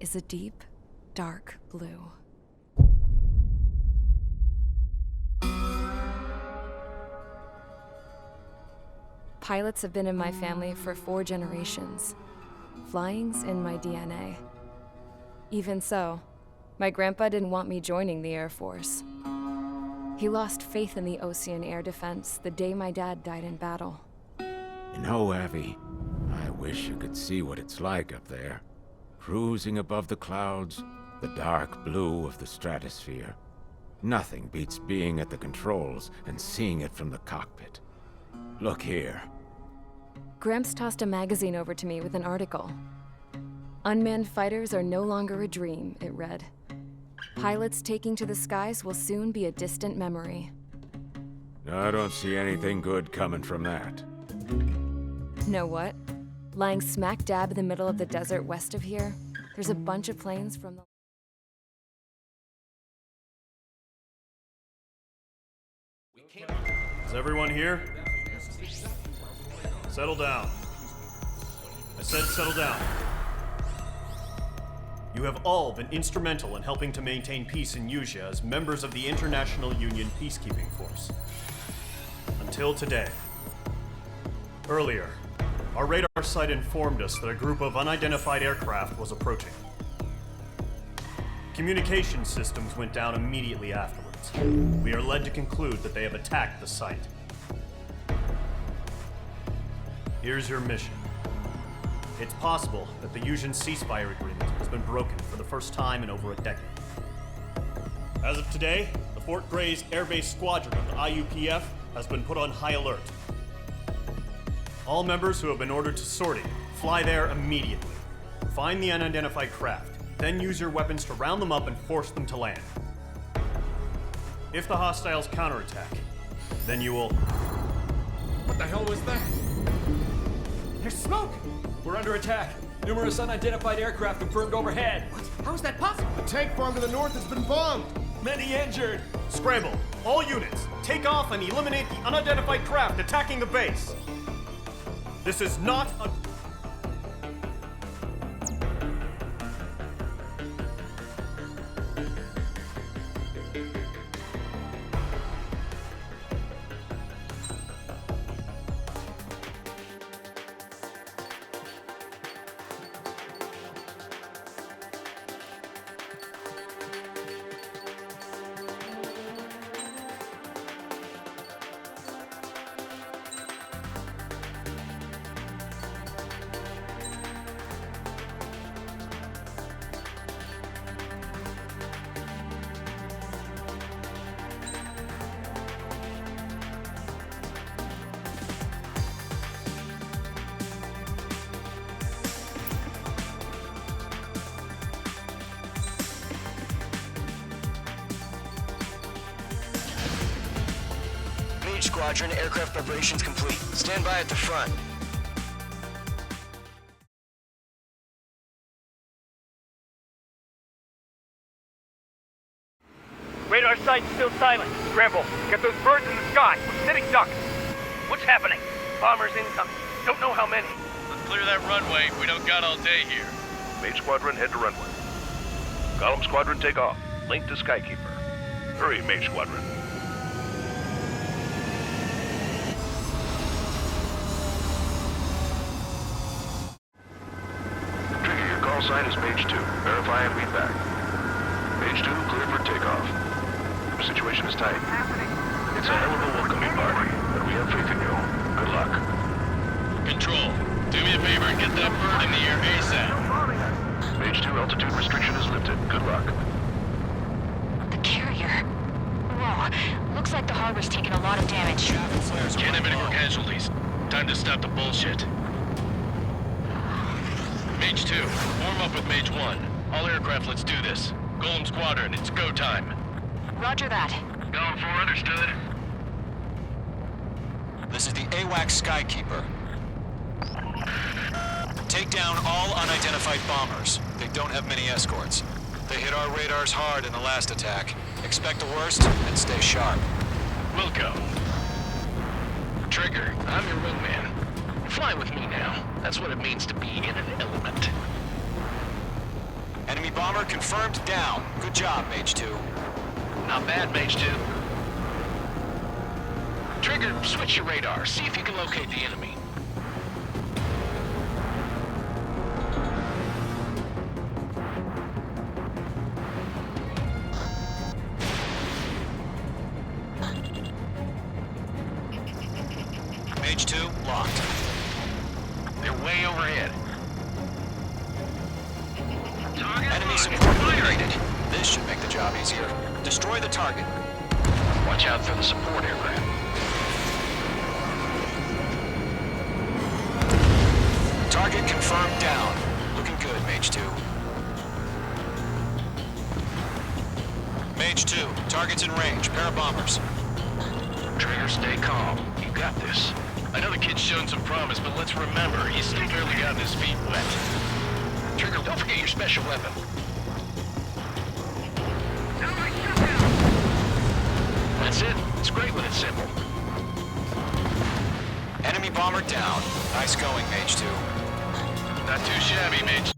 is a deep, dark blue. Pilots have been in my family for 4 generations. Flying's in my DNA. Even so, my grandpa didn't want me joining the Air Force. He lost faith in the Ocean Air Defense the day my dad died in battle. You know, Abby, I wish you could see what it's like up there. Cruising above the clouds, the dark blue of the stratosphere. Nothing beats being at the controls and seeing it from the cockpit. Look here. Gramps tossed a magazine over to me with an article. Unmanned fighters are no longer a dream, it read. Pilots taking to the skies will soon be a distant memory. I don't see anything good coming from that. Know what? Lying smack dab in the middle of the desert west of here, there's a bunch of planes from the... Is everyone here? Settle down. I said settle down. You have all been instrumental in helping to maintain peace in Usea as members of the International Union Peacekeeping Force. Until today. Earlier, our radar site informed us that a group of unidentified aircraft was approaching. Communication systems went down immediately afterwards. We are led to conclude that they have attacked the site. Here's your mission. It's possible that the Usean ceasefire agreement has been broken for the first time in over a decade. As of today, the Fort Grays Air Base Squadron of the IUPF has been put on high alert. All members who have been ordered to sortie, fly there immediately. Find the unidentified craft, then use your weapons to round them up and force them to land. If the hostiles counterattack, then you will... What the hell was that? There's smoke! We're under attack. Numerous unidentified aircraft confirmed overhead. What? How is that possible? The tank farm to the north has been bombed. Many injured. Scramble! All units, take off and eliminate the unidentified craft attacking the base! This is not a... Squadron, aircraft preparations complete. Stand by at the front. Radar site's still silent. Scramble. Get those birds in the sky. We're sitting ducks. What's happening? Bombers incoming. Don't know how many. Let's clear that runway. We don't got all day here. Mage Squadron, head to runway. Column Squadron, take off. Link to Skykeeper. Hurry, Mage Squadron. Call sign is Mage 2. Verify and read back. Mage 2, clear for takeoff. The situation is tight. It's a hell of a welcoming party, but we have faith in you. Good luck. Control, do me a favor and get that bird in the air ASAP. Mage 2, altitude restriction is lifted. Good luck. The carrier. Whoa, looks like the harbor's taken a lot of damage. Can't have any more casualties. Time to stop the bullshit. Mage 2, warm up with Mage 1. All aircraft, let's do this. Golem Squadron, it's go time. Roger that. Going for, understood. This is the AWAC Skykeeper. Take down all unidentified bombers. They don't have many escorts. They hit our radars hard in the last attack. Expect the worst and stay sharp. Wilco. Trigger, I'm your wingman. Fly with me now. That's what it means to be in an element. Enemy bomber confirmed down. Good job, Mage 2. Not bad, Mage 2. Trigger, switch your radar. See if you can locate the enemy. Mage 2, locked. They're way overhead. Enemy support eliminated. This should make the job easier. Destroy the target. Watch out for the support aircraft. Target confirmed down. Looking good, Mage 2. Mage 2, target's in range. Pair of bombers. Trigger, stay calm. You got this. I know the kid's shown some promise, but let's remember, he's still barely gotten his feet wet. Trigger, don't forget your special weapon. That's it. It's great when it's simple. Enemy bomber down. Nice going, Mage 2. Not too shabby, Mage.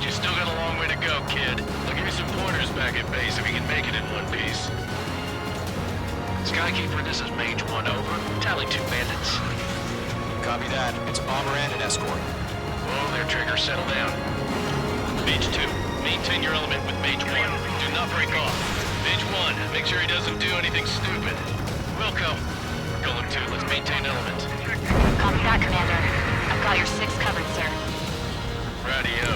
You still got a long way to go, kid. I'll give you some pointers back at base if you can make it in one piece. Skykeeper, this is Mage 1, over. Tally 2 bandits. Copy that. It's a bomber and an escort. Oh, their trigger, settle down. Mage 2, maintain your element with Mage 1. Do not break off. Mage 1, make sure he doesn't do anything stupid. Wilco. Golem 2, let's maintain element. Copy that, Commander. I've got your 6 covered, sir. Radio.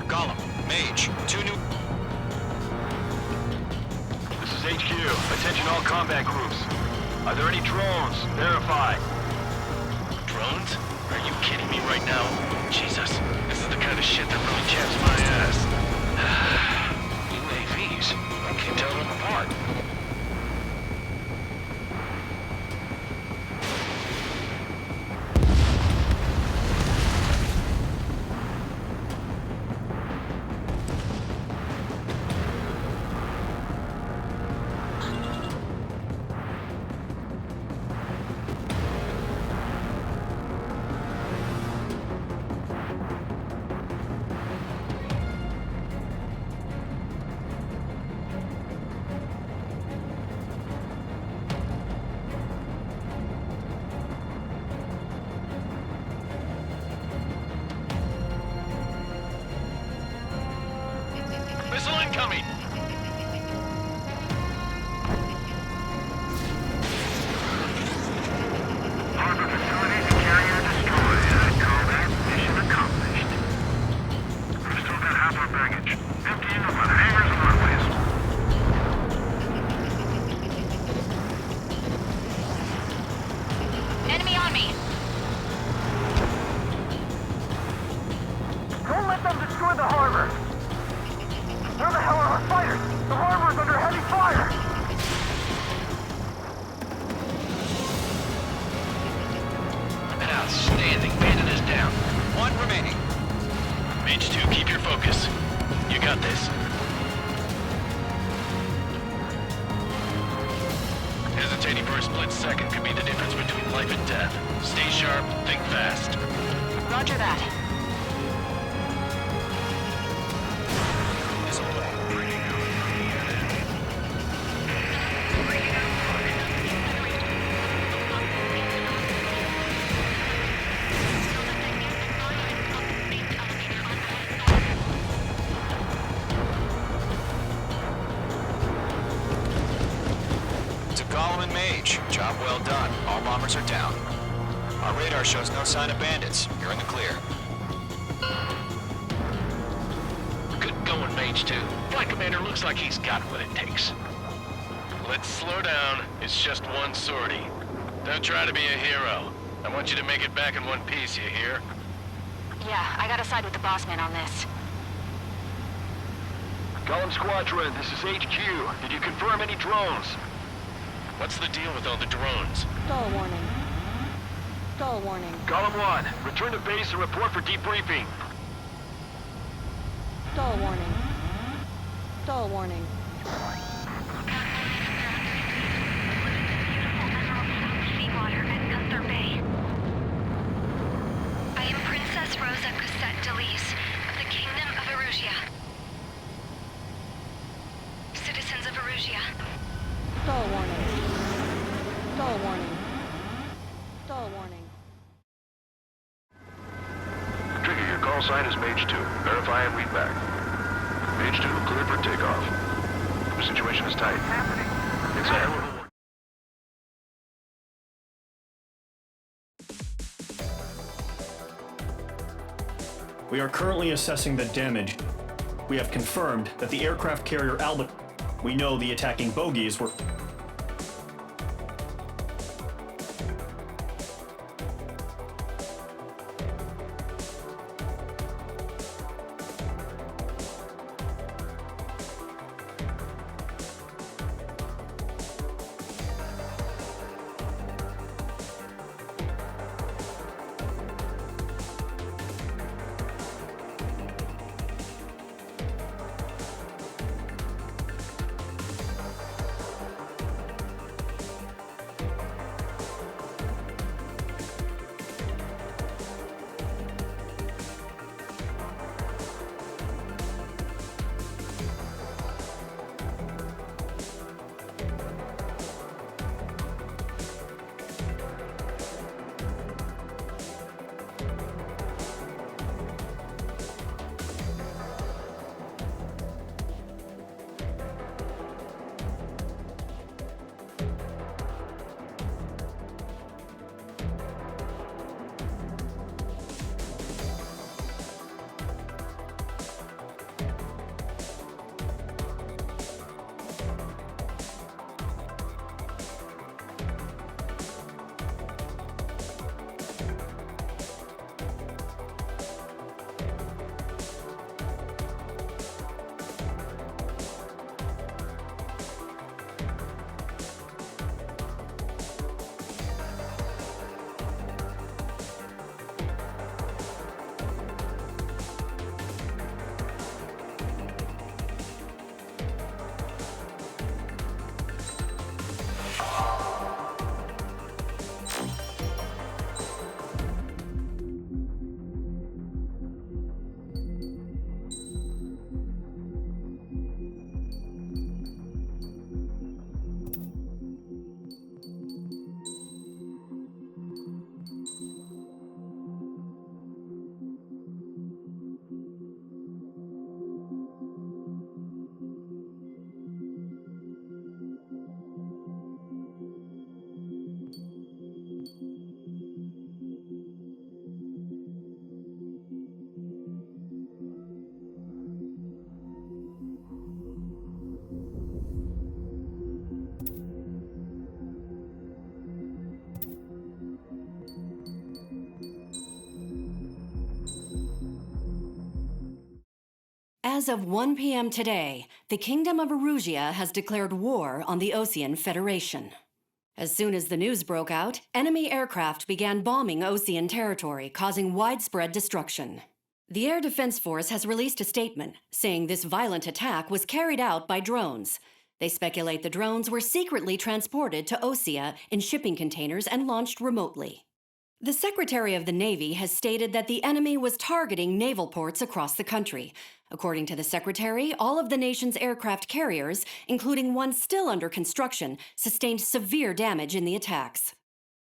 Golem, Mage, 2 new... This is HQ. Attention all combat groups. Are there any drones? Verify. Drones? Are you kidding me right now? Jesus, this is the kind of shit that really chaps my ass. UAVs. I can't tell them apart. Missile incoming! Harbor facilities carrier destroyed. Combat mission accomplished. We've still got half our baggage. Emptying up on hangars and runways. Enemy on me! Don't let them destroy the harbor! Where the hell are our fighters? The harbor's under heavy fire! Outstanding. Bandit is down. 1 remaining. Mage 2, keep your focus. You got this. Hesitating for a split second could be the difference between life and death. Stay sharp, think fast. Roger that. It's a Golem and Mage. Job well done. All bombers are down. Our radar shows no sign of bandits. You're in the clear. Good going, Mage 2. Flight Commander looks like he's got what it takes. Let's slow down. It's just one sortie. Don't try to be a hero. I want you to make it back in one piece, you hear? Yeah, I gotta side with the boss man on this. Golem Squadron, this is HQ. Did you confirm any drones? What's the deal with all the drones? Stall warning. Stall warning. Golem 1, return to base and report for debriefing. Stall warning. Stall warning. Seawater at Gunther Bay. I am Princess Rosa Cosette Delise of the Kingdom of Erusia. Citizens of Erusia. Stall warning. Stall warning. Stall warning. Trigger, your call sign is Mage 2. Verify and read back. Mage 2, clear for takeoff. The situation is tight. It's a hell of a... We are currently assessing the damage. We have confirmed that the aircraft carrier Albert... We know the attacking bogies were... As of 1 p.m. today, the Kingdom of Erusia has declared war on the Osean Federation. As soon as the news broke out, enemy aircraft began bombing Osean territory, causing widespread destruction. The Air Defense Force has released a statement saying this violent attack was carried out by drones. They speculate the drones were secretly transported to Osea in shipping containers and launched remotely. The Secretary of the Navy has stated that the enemy was targeting naval ports across the country. According to the Secretary, all of the nation's aircraft carriers, including one still under construction, sustained severe damage in the attacks.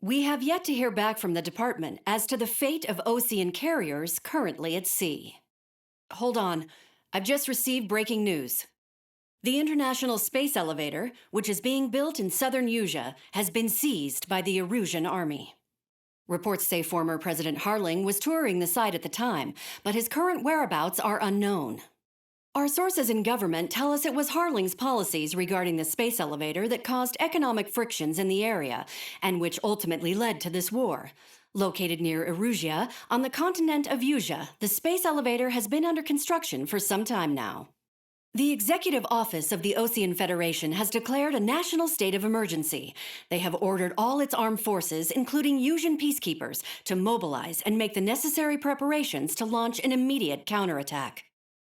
We have yet to hear back from the department as to the fate of Osean carriers currently at sea. Hold on, I've just received breaking news. The International Space Elevator, which is being built in southern Erusia, has been seized by the Erusian army. Reports say former President Harling was touring the site at the time, but his current whereabouts are unknown. Our sources in government tell us it was Harling's policies regarding the space elevator that caused economic frictions in the area, and which ultimately led to this war. Located near Erusia, on the continent of Erusia, the space elevator has been under construction for some time now. The Executive Office of the Osean Federation has declared a national state of emergency. They have ordered all its armed forces, including Erusian peacekeepers, to mobilize and make the necessary preparations to launch an immediate counterattack.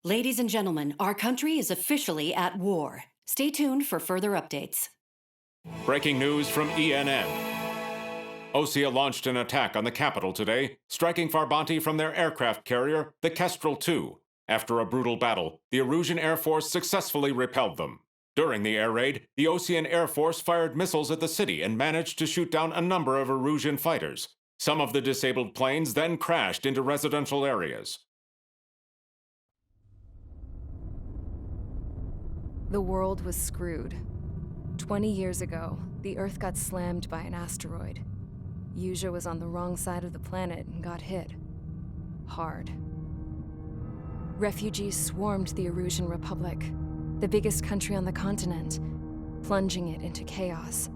Ladies and gentlemen, our country is officially at war. Stay tuned for further updates. Breaking news from ENN. Osea launched an attack on the capital today, striking Farbanti from their aircraft carrier, the Kestrel II. After a brutal battle, the Erusian Air Force successfully repelled them. During the air raid, the Osean Air Force fired missiles at the city and managed to shoot down a number of Erusian fighters. Some of the disabled planes then crashed into residential areas. The world was screwed. 20 years ago, the Earth got slammed by an asteroid. Usea was on the wrong side of the planet and got hit. Hard. Refugees swarmed the Erusian Republic, the biggest country on the continent, plunging it into chaos.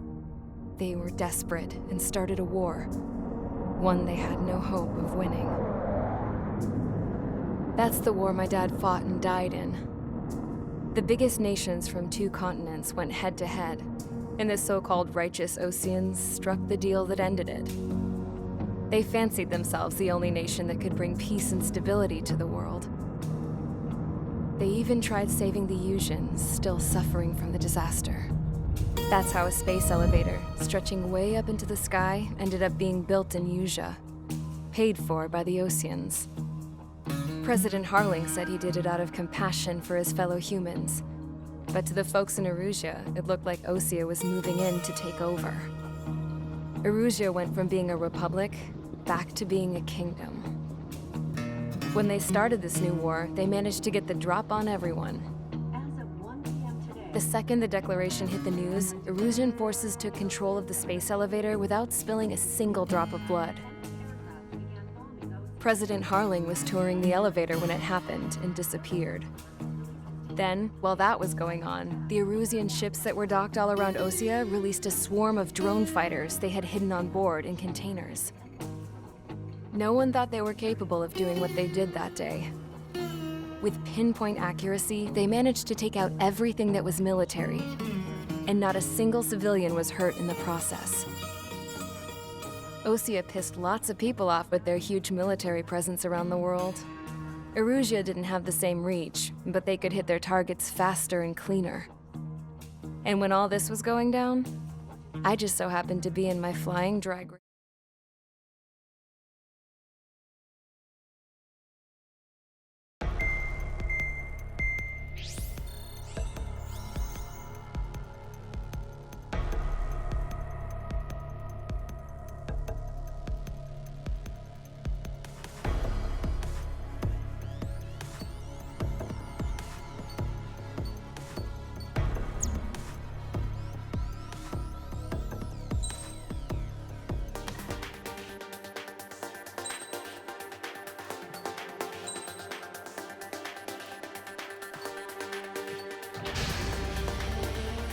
They were desperate and started a war, one they had no hope of winning. That's the war my dad fought and died in. The biggest nations from 2 continents went head-to-head, and the so-called righteous Oseans struck the deal that ended it. They fancied themselves the only nation that could bring peace and stability to the world. They even tried saving the Usians, still suffering from the disaster. That's how a space elevator, stretching way up into the sky, ended up being built in Usea, paid for by the Oseans. President Harling said he did it out of compassion for his fellow humans. But to the folks in Erusia, it looked like Osea was moving in to take over. Erusia went from being a republic back to being a kingdom. When they started this new war, they managed to get the drop on everyone. The second the declaration hit the news, Erusian forces took control of the space elevator without spilling a single drop of blood. President Harling was touring the elevator when it happened and disappeared. Then, while that was going on, the Erusian ships that were docked all around Osea released a swarm of drone fighters they had hidden on board in containers. No one thought they were capable of doing what they did that day. With pinpoint accuracy, they managed to take out everything that was military, and not a single civilian was hurt in the process. Osea pissed lots of people off with their huge military presence around the world. Erusia didn't have the same reach, but they could hit their targets faster and cleaner. And when all this was going down, I just so happened to be in my flying drag race.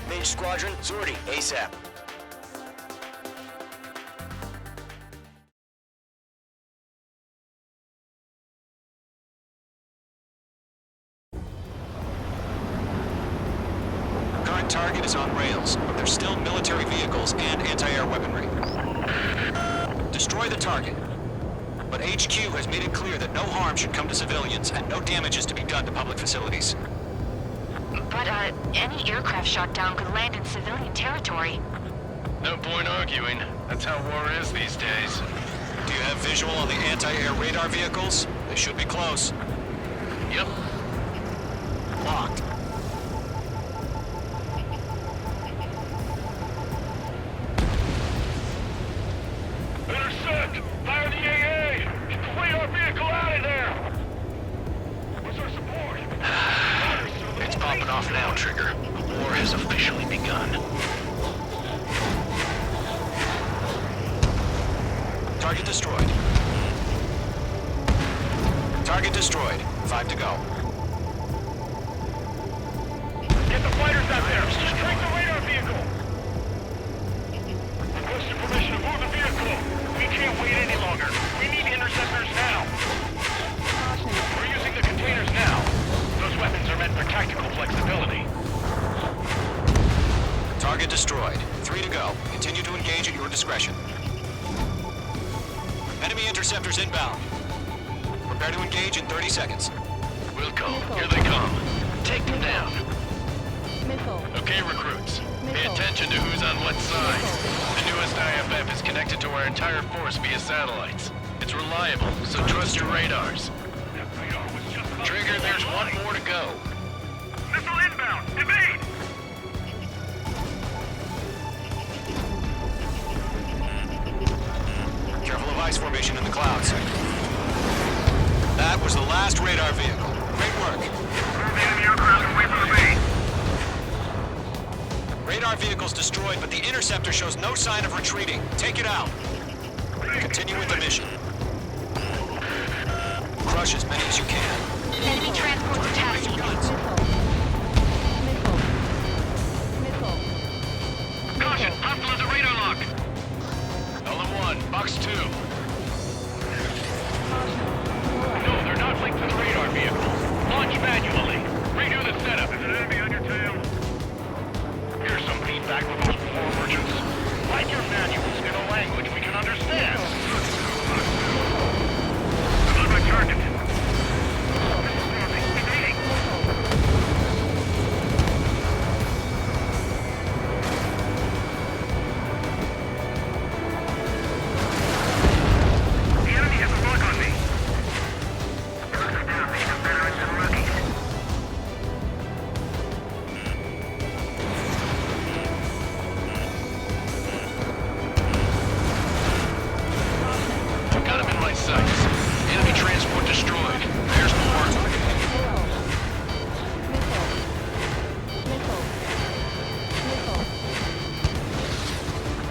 Mage Squadron, sortie, ASAP. Current target is on rails, but there's still military vehicles and anti-air weaponry. Destroy the target. But HQ has made it clear that no harm should come to civilians and no damage is to be done to public facilities. But, any aircraft shot down could land in civilian territory. No point arguing. That's how war is these days. Do you have visual on the anti-air radar vehicles? They should be close. Yep. Locked. Intercept! Fire the AA! Get the radar vehicle out of there! Where's our support? It's popping off now, Trigger. The war has officially begun. Target destroyed. Target destroyed. 5 to go. Get the fighters out there! Strike the radar vehicle! Requesting permission to move the vehicle! We can't wait any longer! We need interceptors now! We're using the containers now! Those weapons are meant for tactical flexibility. Target destroyed. 3 to go. Continue to engage at your discretion. Enemy interceptors inbound. Prepare to engage in 30 seconds. Wilco, here they come. Take them down. Missile. Okay, recruits. Pay attention to who's on what side. The newest IFF is connected to our entire force via satellites. It's reliable, so trust your radars. Trigger, there's one more to go. Missile inbound! Evade! Careful of ice formation in the clouds. That was the last radar vehicle. Great work. Move the enemy aircraft away from the base. Radar vehicle's destroyed, but the interceptor shows no sign of retreating. Take it out. Continue with the mission. Crush as many as you can. Enemy transports attacking. Missile. Caution! Hostile at the radar lock! LM1, box 2. No, they're not linked to the radar vehicles. Launch manually. Redo the setup. Is an enemy on your tail? Here's some feedback with those poor merchants. Write your manuals in a language we can understand. I'm on my target. Evading. The enemy has a lock on me. Down, they have veterans and rookies. I've got him in my sights. Enemy transport destroyed. There's more.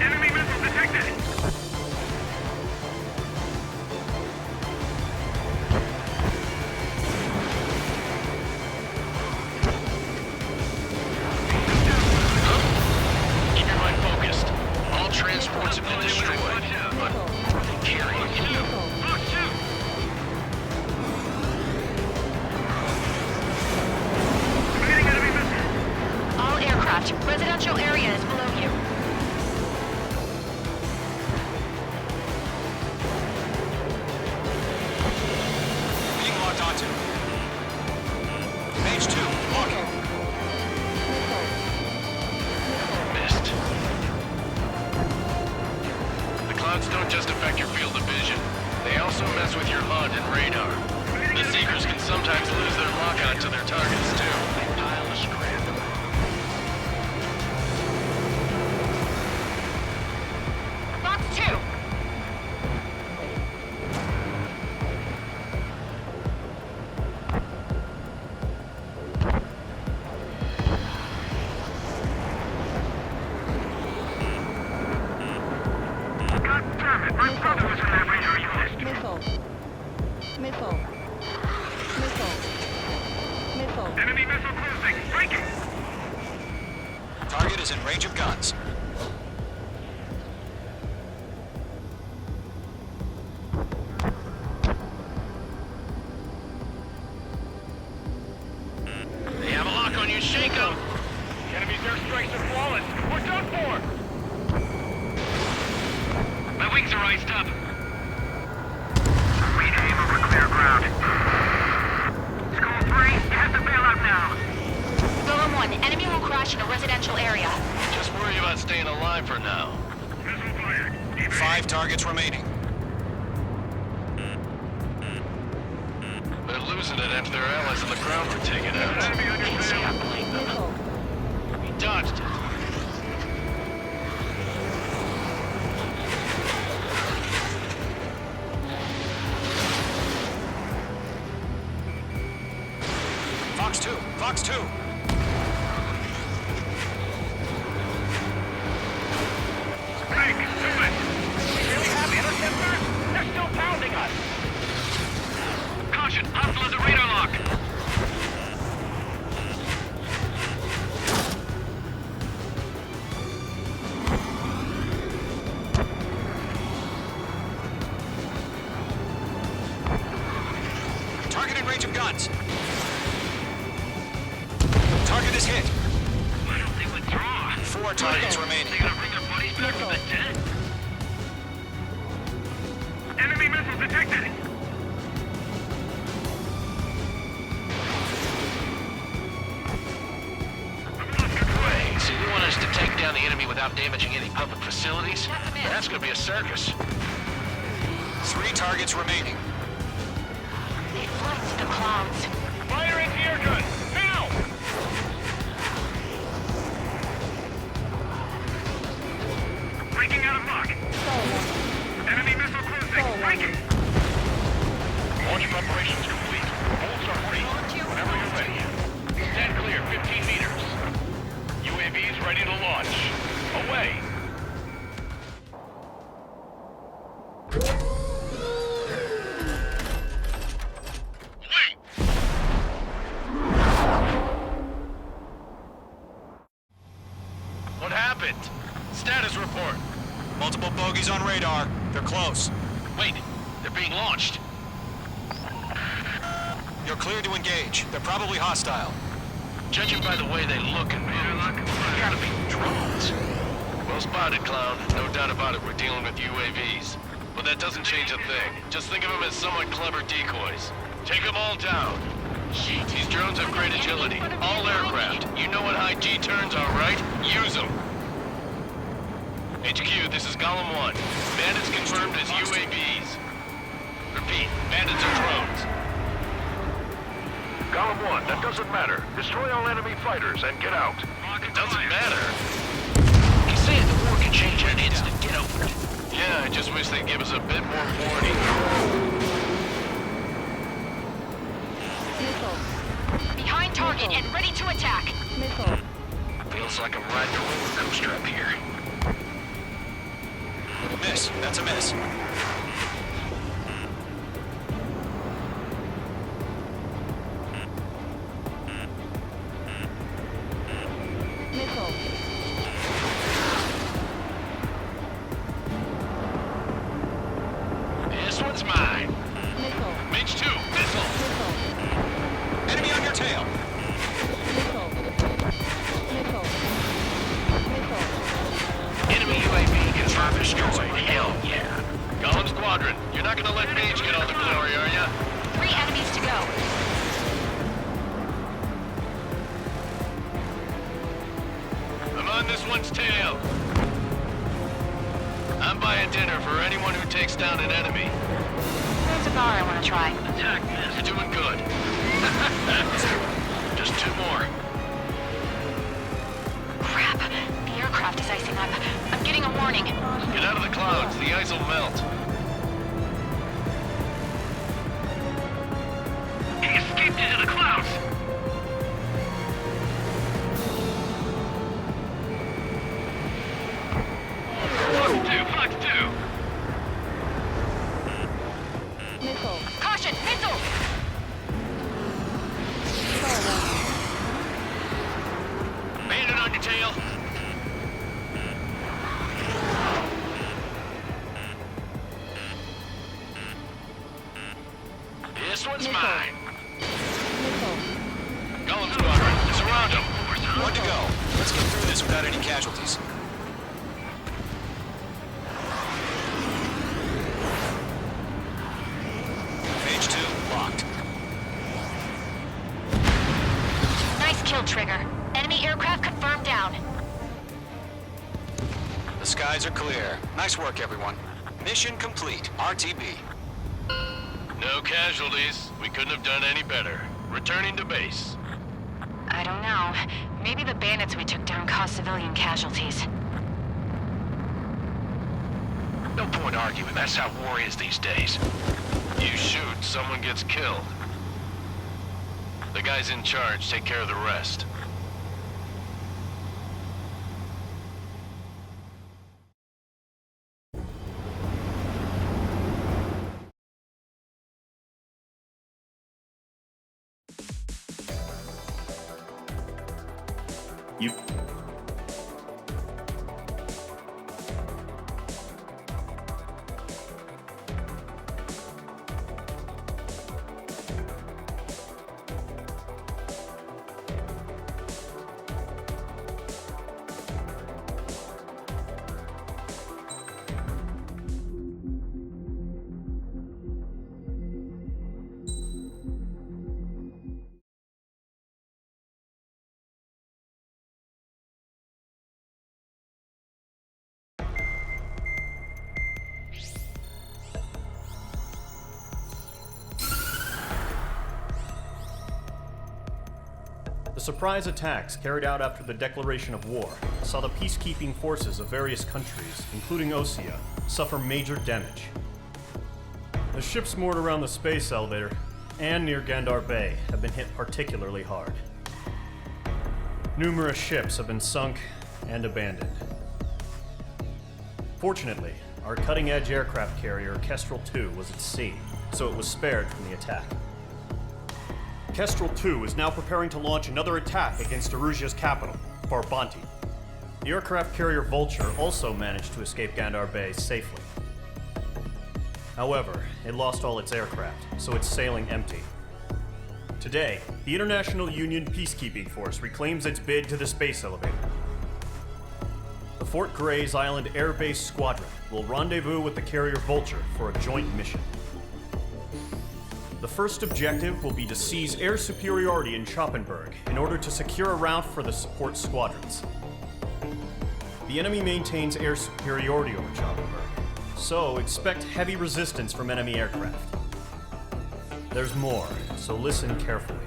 Enemy missile detected! Keep your mind focused. All transports have been destroyed, but carrying you. All aircraft. Residential area is below you. Being locked onto. Page 2, walking. Missed. The clouds don't just affect your field of vision. They also mess with your HUD and radar. The Seekers can sometimes lose their lock-on to their targets, too. Pile of scrap. Box 2. God damn it! My brother was in that radar unit! Missile. Enemy missile cruising! Breaking! Target is in range of guns. They have a lock on you, shake 'em! The enemy's airstrikes are flawless! We're done for! My wings are iced up! We aim over clear ground. School 3, you have to bail out now! Golem 1, enemy will crash in a residential area. Just worry about staying alive for now. Missile fired! 5 targets remaining. They're losing it after their allies on the ground were taken out. Enemy on your tail! Can't blame them. We dodged it. Fox 2. Break! Do it! We really have interceptors? They're still pounding us! Caution! Hostile at the radar lock! Target in range of guns. Target is hit. Why don't they withdraw? 4 targets remaining. They gonna bring their buddies back from the dead? Enemy missile detected! down the enemy without damaging any public facilities? That's gonna be a circus. 3 targets remaining. They fly to the clouds. Fire anti-air gun! Now! Breaking out of lock. Enemy missile cruising. Breaking. Launch preparations complete. Bolts are free. Whenever you're ready. Stand clear, 15 meters. UAVs ready to launch. Away. What happened? Status report. Multiple bogeys on radar. They're close. Wait, they're being launched. You're cleared to engage. They're probably hostile. Judging by the way they look and move, they gotta be drones. Well spotted, Clown. No doubt about it, we're dealing with UAVs. But that doesn't change a thing. Just think of them as somewhat clever decoys. Take them all down. These drones have great agility. All aircraft. You know what high G turns are, right? Use them. HQ, this is Golem 1. Bandits confirmed as UAVs. Repeat, bandits are drones. Golem 1, that doesn't matter. Destroy all enemy fighters and get out. Doesn't matter. He's saying the war can change in an instant. Get over it. Yeah, I just wish they'd give us a bit more warning. Behind target and ready to attack. Missile. Feels like I'm riding a roller coaster up here. Miss. That's a miss. Missile. This one's mine. Missile. Mage 2, missile. Missile. Enemy on your tail. Missile. Missile. Missile. Enemy UAV confirmed destroyed. Hell yeah. Golem Squadron, you're not gonna let Mage get all the glory, are ya? 3 enemies to go. I'm on this one's tail. I'm buying dinner for anyone who takes down an enemy. There's a bar I want to try. Attack this. You're doing good. Just 2 more. Crap. The aircraft is icing up. I'm getting a warning. Get out of the clouds. The ice will melt. He escaped into the clouds. Fox 2. Missile. Caution! Missile! Bandit on your tail. This one's mine. Missile. Golem Squadron, surround them. 1 to go. Let's get through this without any casualties. Mage 2 locked. Nice kill, Trigger. Enemy aircraft confirmed down. The skies are clear. Nice work, everyone. Mission complete. RTB. No casualties. We couldn't have done any better. Returning to base. I don't know. Maybe the bandits we took down caused civilian casualties. No point arguing. That's how war is these days. You shoot, someone gets killed. The guys in charge take care of the rest. You The surprise attacks carried out after the declaration of war saw the peacekeeping forces of various countries, including Osea, suffer major damage. The ships moored around the space elevator and near Gandar Bay have been hit particularly hard. Numerous ships have been sunk and abandoned. Fortunately, our cutting-edge aircraft carrier Kestrel 2 was at sea, so it was spared from the attack. Kestrel 2 is now preparing to launch another attack against Erusia's capital, Farbanti. The aircraft carrier Vulture also managed to escape Gandar Bay safely. However, it lost all its aircraft, so it's sailing empty. Today, the International Union Peacekeeping Force reclaims its bid to the space elevator. The Fort Grays Island Air Base Squadron will rendezvous with the carrier Vulture for a joint mission. The first objective will be to seize air superiority in Schoppenberg in order to secure a route for the support squadrons. The enemy maintains air superiority over Schoppenberg, so expect heavy resistance from enemy aircraft. There's more, so listen carefully.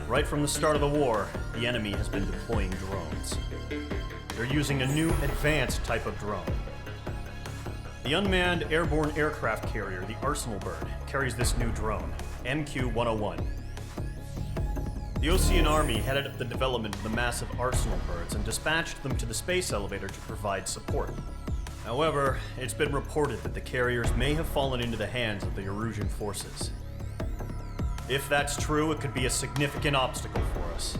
Right from the start of the war, the enemy has been deploying drones. They're using a new advanced type of drone. The unmanned airborne aircraft carrier, the Arsenal Bird, carries this new drone, MQ-101. The Osean Army headed up the development of the massive Arsenal Birds and dispatched them to the space elevator to provide support. However, it's been reported that the carriers may have fallen into the hands of the Erusian forces. If that's true, it could be a significant obstacle for us.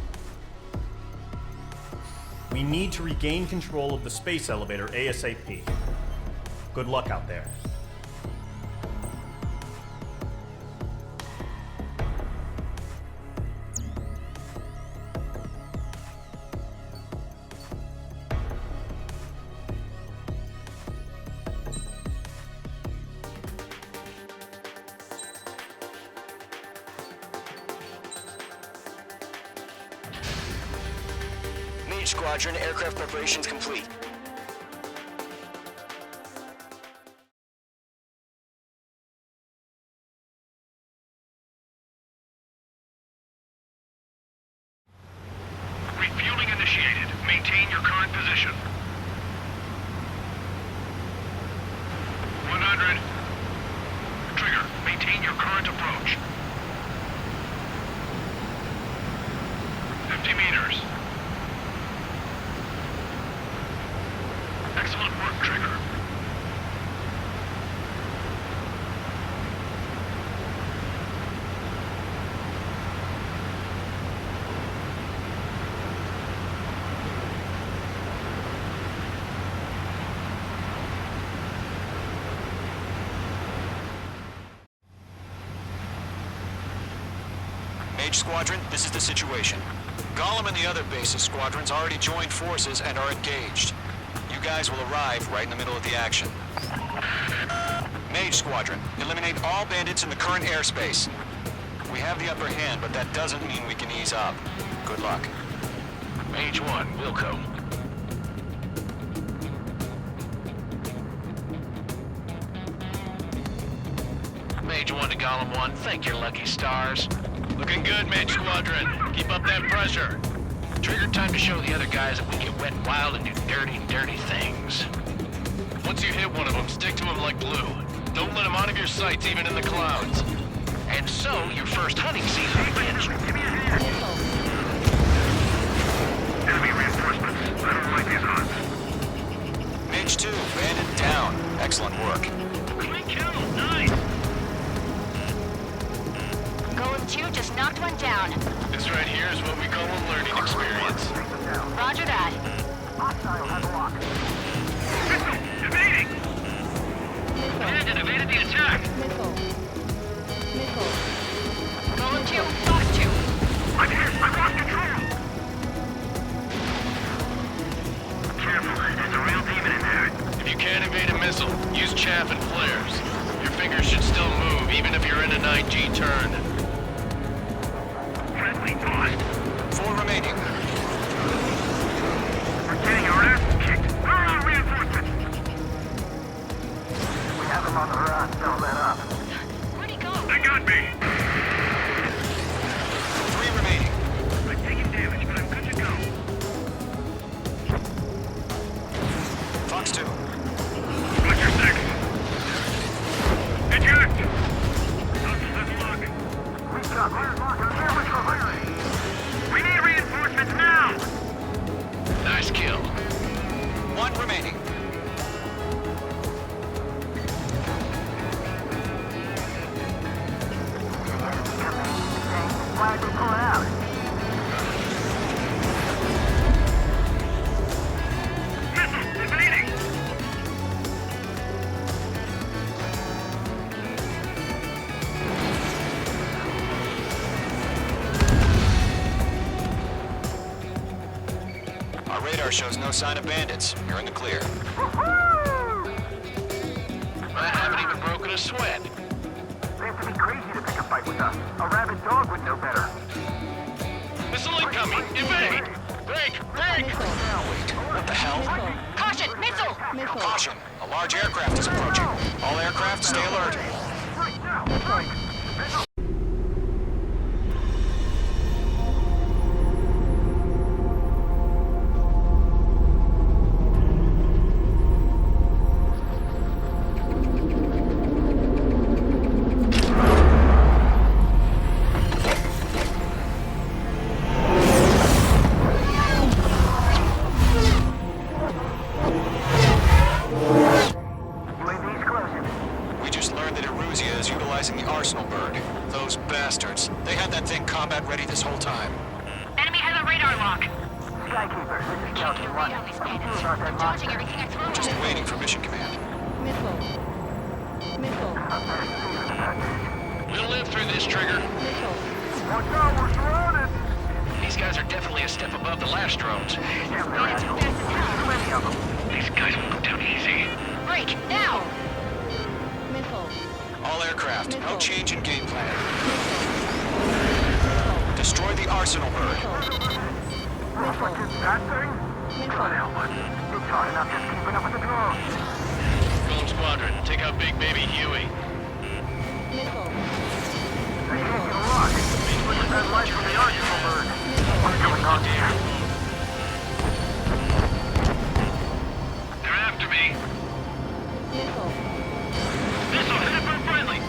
We need to regain control of the space elevator ASAP. Good luck out there. Mage Squadron, aircraft preparations complete. Refueling initiated. Maintain your current position. 100. Trigger, maintain your current approach. 50 meters. Excellent work, Trigger. Mage Squadron, this is the situation. Gollum and the other base's squadrons already joined forces and are engaged. You guys will arrive right in the middle of the action. Mage Squadron, eliminate all bandits in the current airspace. We have the upper hand, but that doesn't mean we can ease up. Good luck. Mage 1, Wilco. Mage 1 to Golem 1, thank your lucky stars. Looking good, Mage Squadron. Keep up that pressure. Trigger time to show the other guys that we get wet and wild and do dirty, dirty things. Once you hit one of them, stick to him like glue. Don't let him out of your sights, even in the clouds. And so, your first hunting season begins. Enemy reinforcements. I don't like these odds. Mage 2, bandit down. Excellent work. Clean kill. Nice. Golem 2 just knocked one down. This right here is what we call a learning experience. Roger that. Evading! Bandit evaded the attack! Missile. Missile. Golem 2, lost 2. I'm here! I've lost control! Careful, there's a real demon in there. If you can't evade a missile, use chaff and flares. Your fingers should still move, even if you're in a 9G turn. Friendly lost. 4 remaining. We're getting our asses kicked. Where are our reinforcements? We have them on the run. Don't let up. Where'd he go? They got me. 3 remaining. I'm taking damage, but I'm Radar shows no sign of bandits. You're in the clear. I haven't even broken a sweat. They have to be crazy to pick a fight with us. A rabid dog would know better. Missile incoming! Evade! Break! Break! What the hell? Caution! Missile! Caution! A large aircraft is approaching. All aircraft, stay alert. We just learned that Eruzia is utilizing the Arsenal bird. Those bastards. They had that thing combat ready this whole time. Enemy has a radar lock. Skykeeper, this is Calvin 1. I'm dodging everything I throw Just at them. waiting for mission command. Missile. Missile. We'll live through this, Trigger. Missile. Watch out, we're surrounded! These guys are definitely a step above the last drones. Bandits are fast as hell. These guys will go down easy. Break! Now! Missile. All aircraft, no change in game plan. Destroy the Arsenal bird. Missile. That thing? God help us. It's hard enough just keeping up with the drones. Golem Squadron, take out Big Baby Huey. Missile. They can't get a lock. Look at that light from the Arsenal bird. What's going on here? They're after me. Missile. Missile, hit it for friendly.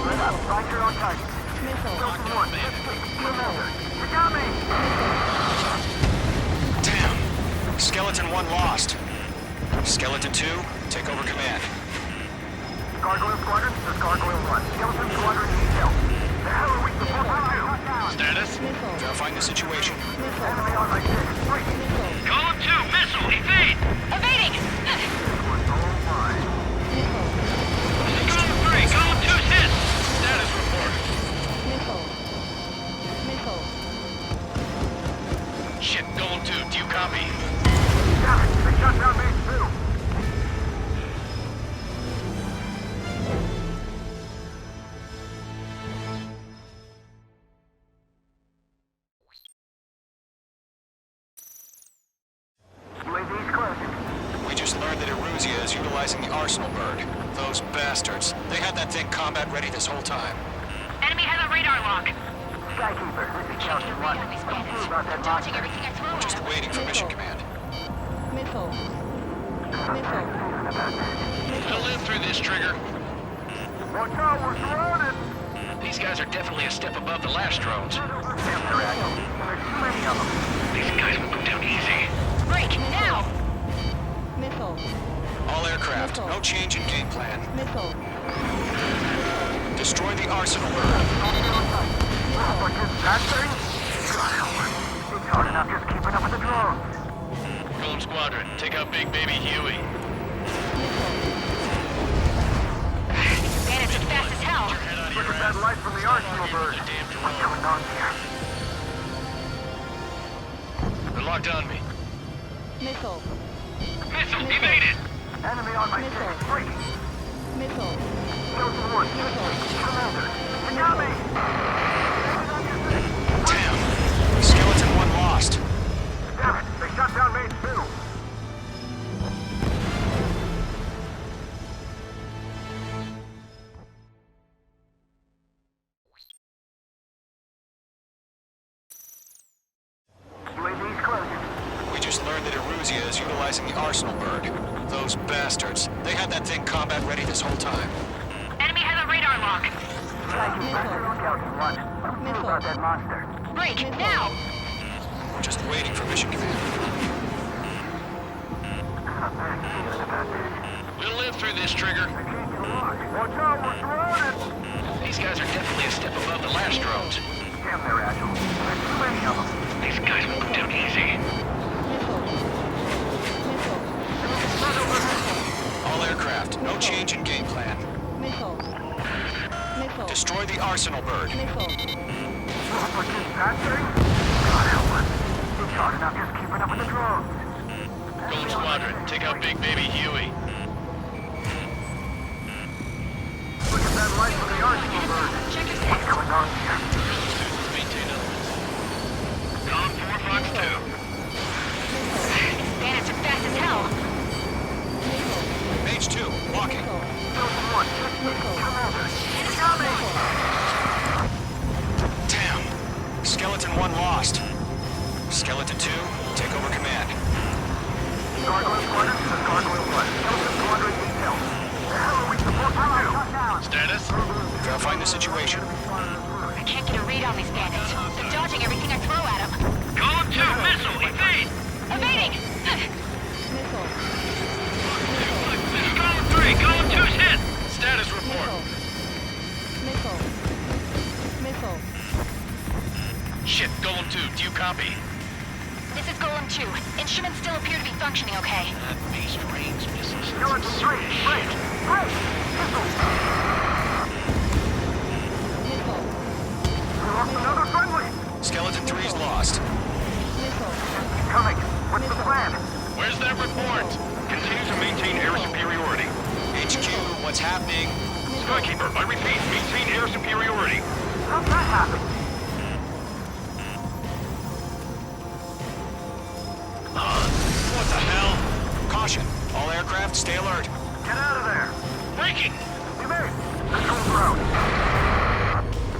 Let up. Right here on target. Missile. Skeleton 1, let's take Steel Elder. You got me! Damn. Skeleton 1 lost. Skeleton 2, take over command. Gargoyle Squadron, this is Gargoyle 1. Skeleton Squadron needs help. The hell are we supposed to do? Status? Missile. Verifying the situation. Enemy on my 6. Wait. Missile. Column 2, missile, evade! Evading! This one's all mine. Missile. Column 3, column 2's hit! Status report. Missile. Missile. Shit, Golem 2, do you copy? Damn it, they shut down base 2. UAV's closing. We just learned that Eruzia is utilizing the Arsenal bird. Those bastards. They had that thing combat ready this whole time. Enemy has a radar lock. Skykeeper, this is Calvin 1. Radar these bandits. About that I'm dodging monster. everything I throw at Just them. waiting for mission command. Missile. Missile. We'll live through this, Trigger. Watch out, we're surrounded! These guys are definitely a step above the last drones. Damn, they're active. There's too many of them. These guys will go down easy. Break! Now! Missile. All aircraft, Missile. no change in game plan. Missile. Destroy the Arsenal bird. What is that thing? God help us. It's hard enough just keeping up with the drones. Golem Squadron, take out Big Baby Huey. Bandits are fast as hell. Look at that light from the Arsenal bird. What's going on here? They're locked on me. Missile. Missile, evaded! Enemy on my Missile. 6. Breaking. Missile. Skeleton 1, Commander. You got me! Damn. Skeleton 1 lost. Damn it, they shut down base 2. UAV's closing. We just learned that Eruzia is utilizing the Arsenal bird. Those bastards. They had that thing combat ready this whole time. Enemy has a radar lock. Skykeeper, Calvin 1. What do you do about that monster? Break! Now! Just waiting for mission command. We'll live through this, Trigger. Watch out, we're surrounded! These guys are definitely a step above the last drones. Damn, they're agile. There's too many of them. These guys will go down easy. Missile. Missile. All aircraft, no change in game plan. Missile. Missile. Destroy the Arsenal bird. Missile. What is that thing? God help us. It's hard enough just keeping up with the drones. This is Golem 2. Instruments still appear to be functioning okay. That base range missiles. Skeleton 3, break! Missiles! Missile. We lost another friendly! Skeleton 3's lost. Missile. Keep coming. What's the plan? Where's that report? Continue to maintain air superiority. HQ, what's happening? Skykeeper, I repeat, maintain air superiority. How'd that happen? What the hell? Caution. All aircraft, stay alert. Get out of there. Breaking! We made. Controls are out.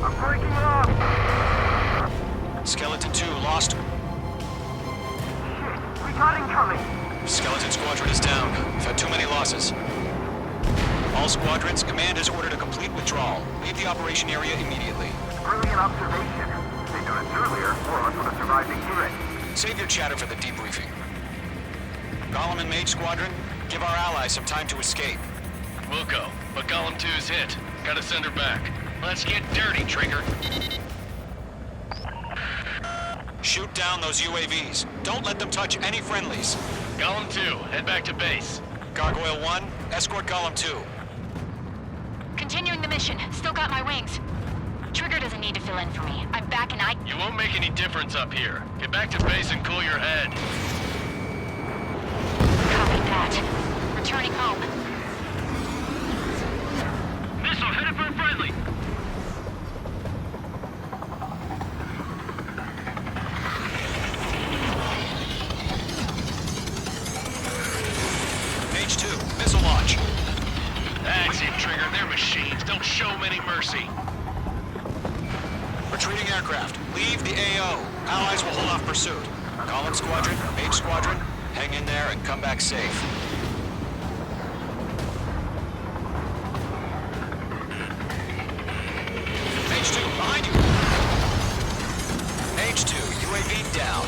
I'm breaking off. Skeleton 2 lost. Shit, we got incoming. Skeleton Squadron is down. We've had too many losses. All squadrons, command has ordered a complete withdrawal. Leave the operation area immediately. Brilliant observation. They done it earlier, or else would have survived the unit. Save your chatter for the debriefing. Golem and Mage Squadron, give our allies some time to escape. We'll go, but Golem 2's hit. Gotta send her back. Let's get dirty, Trigger. Shoot down those UAVs. Don't let them touch any friendlies. Golem 2, head back to base. Gargoyle 1, escort Golem 2. Continuing the mission. Still got my wings. Trigger doesn't need to fill in for me. I'm back and I... You won't make any difference up here. Get back to base and cool your head. Copy that. Returning home. Missile headed for a friendly. Mage 2, missile launch. That's it, Trigger. They're machines. Don't show them any mercy. Retreating aircraft, leave the AO. Allies will hold off pursuit. Golem Squadron, Mage Squadron, hang in there and come back safe. Mage 2, behind you! Mage 2, UAV down.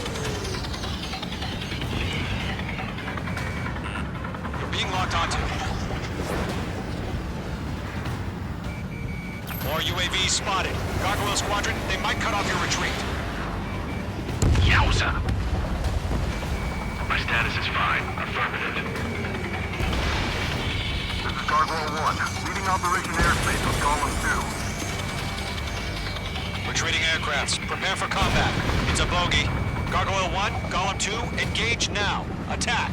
You're being locked onto. More UAVs spotted. Gargoyle Squadron, they might cut off your retreat. Yowza! My status is fine. Affirmative. This is Gargoyle 1, leading Operation Airspace with Golem 2. Retreating aircrafts, prepare for combat. It's a bogey. Gargoyle 1, Golem 2, engage now. Attack.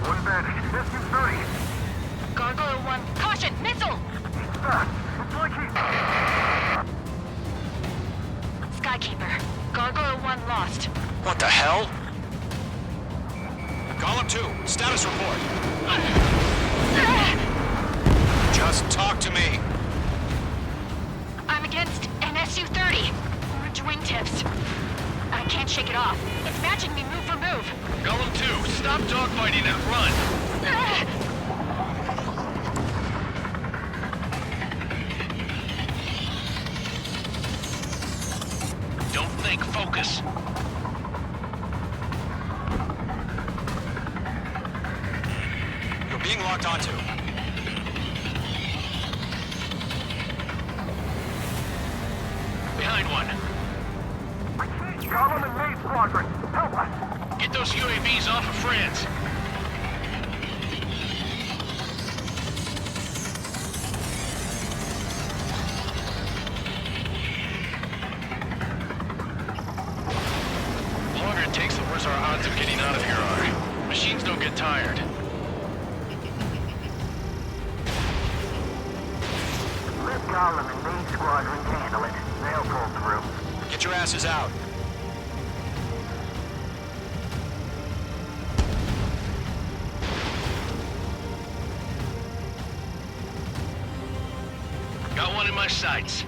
One bandit. SU-30. Gargoyle 1, caution! Missile! It's like he... Skykeeper. Gargoyle 1 lost. What the hell? Golem 2, status report. Just talk to me. I'm against an SU-30. Orange wingtips. I can't shake it off. It's matching me move for move. Golem 2, stop dogfighting and run. Don't think, focus. You're being locked onto. Behind one. Golem and Mage Squadron, help us! Get those UAVs off of friends. The longer it takes, the worse our odds of getting out of here are. Machines don't get tired. Let Golem and Mage Squadron handle it. They'll pull through. Get your asses out. Got one in my sights.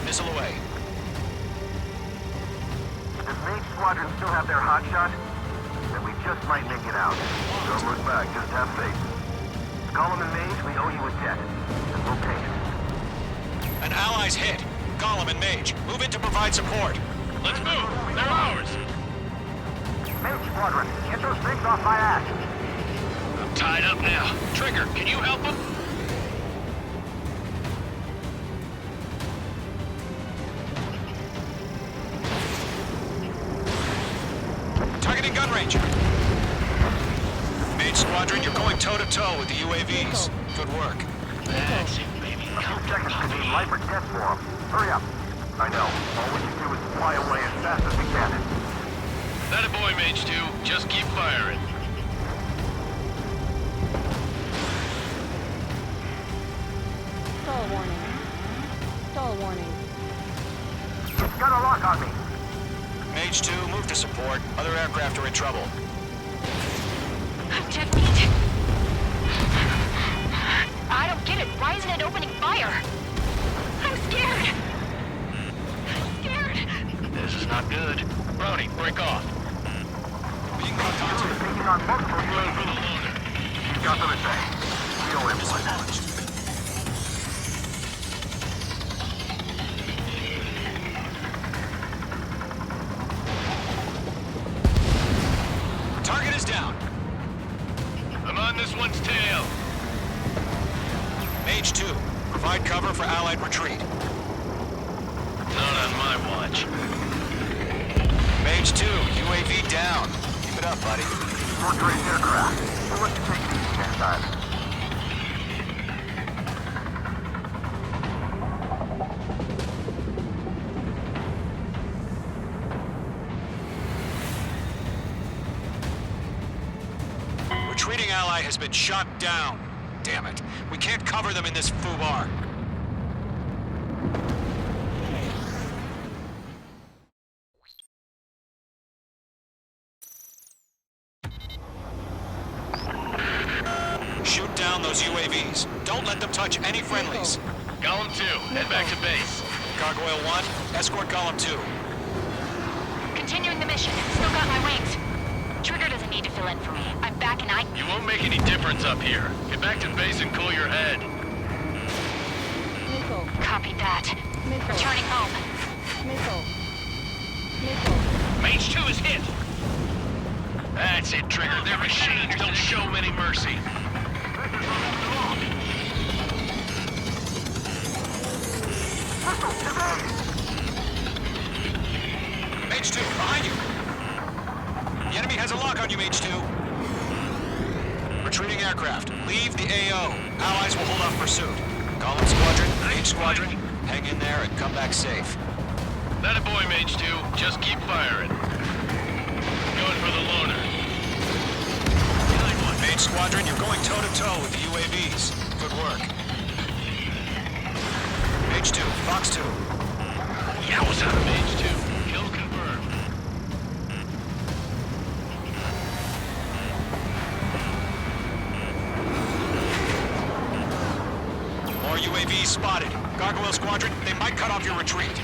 Missile away. Does Mage Squadron still have their hotshot? Then we just might make it out. Don't look back, just have faith. Golem and Mage, we owe you a debt. And we'll pay it. An ally's hit. Golem and Mage, move in to provide support. Let's move. They're ours. Mage Squadron, get those things off my ass. I'm tied up now. Trigger, can you help them? stranger. Mage Squadron, you're going toe-to-toe with the UAVs. Good work. That's it, baby. Come Seconds to be life or death for them. Hurry up. I know. All we can do is fly away as fast as we can. That a boy, Mage 2. Just keep firing. Stall warning. Stall warning. Got a lock on me. Mage 2, move to support. Other aircraft are in trouble. I'm dead meat. I don't get it. Why isn't it opening fire? I'm scared. I'm scared. This is not good. Brody, break off. Being locked onto. Taking on multiple UAVs. He's got them at bay. We owe him one. Target is down. I'm on this one's tail. Mage 2, provide cover for Allied retreat. Not on my watch. Mage 2, UAV down. Keep it up, buddy. More Grace aircraft. We'll let you take it easy next time. Retreating ally has been shot down. Damn it. We can't cover them in this foobar. Shoot down those UAVs. Don't let them touch any friendlies. Column 2, head back to base. Gargoyle 1, escort Column 2. Continuing the mission. Still got my wings. Trigger doesn't need to fill in for me. I'm back and You won't make any difference up here. Get back to base and cool your head. Missile. Copy that. Missile. Returning home. Missile. Missile. Mage 2 is hit. That's it, Trigger. Their machines don't show any mercy. Mage 2, behind you. The enemy has a lock on you, Mage 2. Retreating aircraft. Leave the AO. Allies will hold off pursuit. Column Squadron, Mage Squadron, hang in there and come back safe. That a boy, Mage 2. Just keep firing. Going for the loner. Mage Squadron, you're going toe-to-toe with the UAVs. Good work. Mage 2, Fox 2. Yowza, Mage 2. Kill confirmed. More UAVs spotted. Gargoyle Squadron, they might cut off your retreat.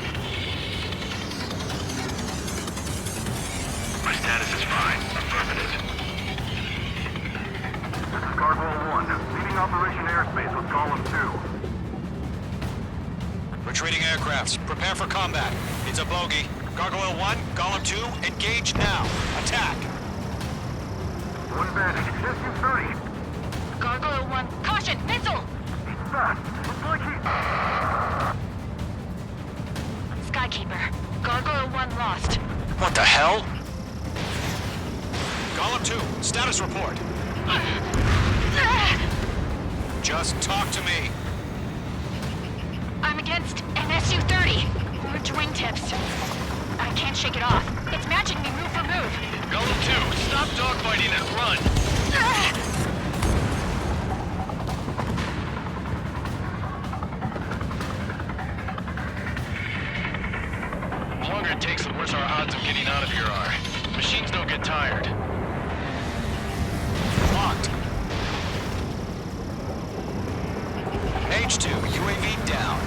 My status is fine. Affirmative. This is Gargoyle 1, leading Operation Airspace with Column 2. Retreating aircrafts, prepare for combat. It's a bogey. Gargoyle 1, Column 2, engage now. Attack! One bandit, SU-30. Gargoyle 1. Caution! Missile! He's fast. It's like Skykeeper. Gargoyle 1 lost. What the hell? Column 2, status report. Just talk to me. I'm against an SU-30. Large wingtips. I can't shake it off. It's matching me move for move. Column 2, stop dogfighting and run. The longer it takes, the worse our odds of getting out of here are. Machines don't get tired. Locked. Mage 2, UAV down.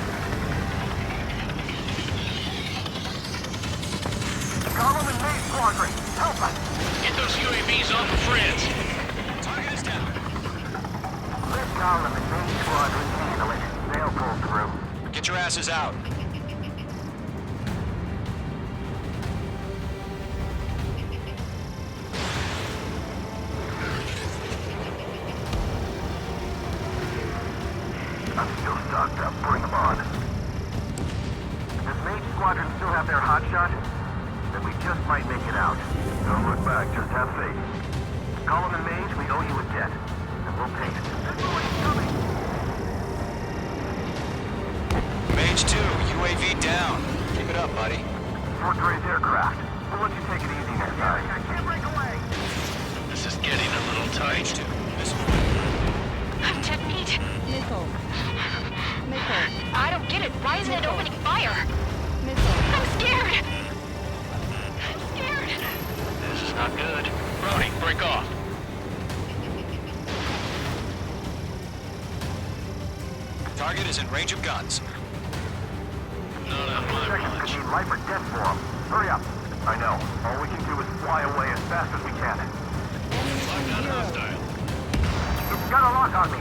Column and Mage Squadron, help us! Get those UAVs off of France. Target is down. Let Column and Mage Squadron handle it. They'll pull through. Get your asses out. I'm still stocked up. Bring them on. Does Mage Squadron still have their hotshot? then we just might make it out. Don't look back, just have faith. Column and Mage, we owe you a debt, and we'll pay it. Mage 2, UAV down. Keep it up, buddy. Fort Gray's aircraft. We'll let you take it easy next time. I can't break away. This is getting a little tight. Mage 2, missile. I'm dead meat. Missile. Missile. I don't get it. Why isn't it opening fire? Missile. I'm scared. I'm scared. This is not good. Brody, break off. Target is in range of guns. Not on my Seconds watch. could mean life or death for him. Hurry up. I know. All we can do is fly away as fast as we can. I'm not hostile. It's got a lock on me.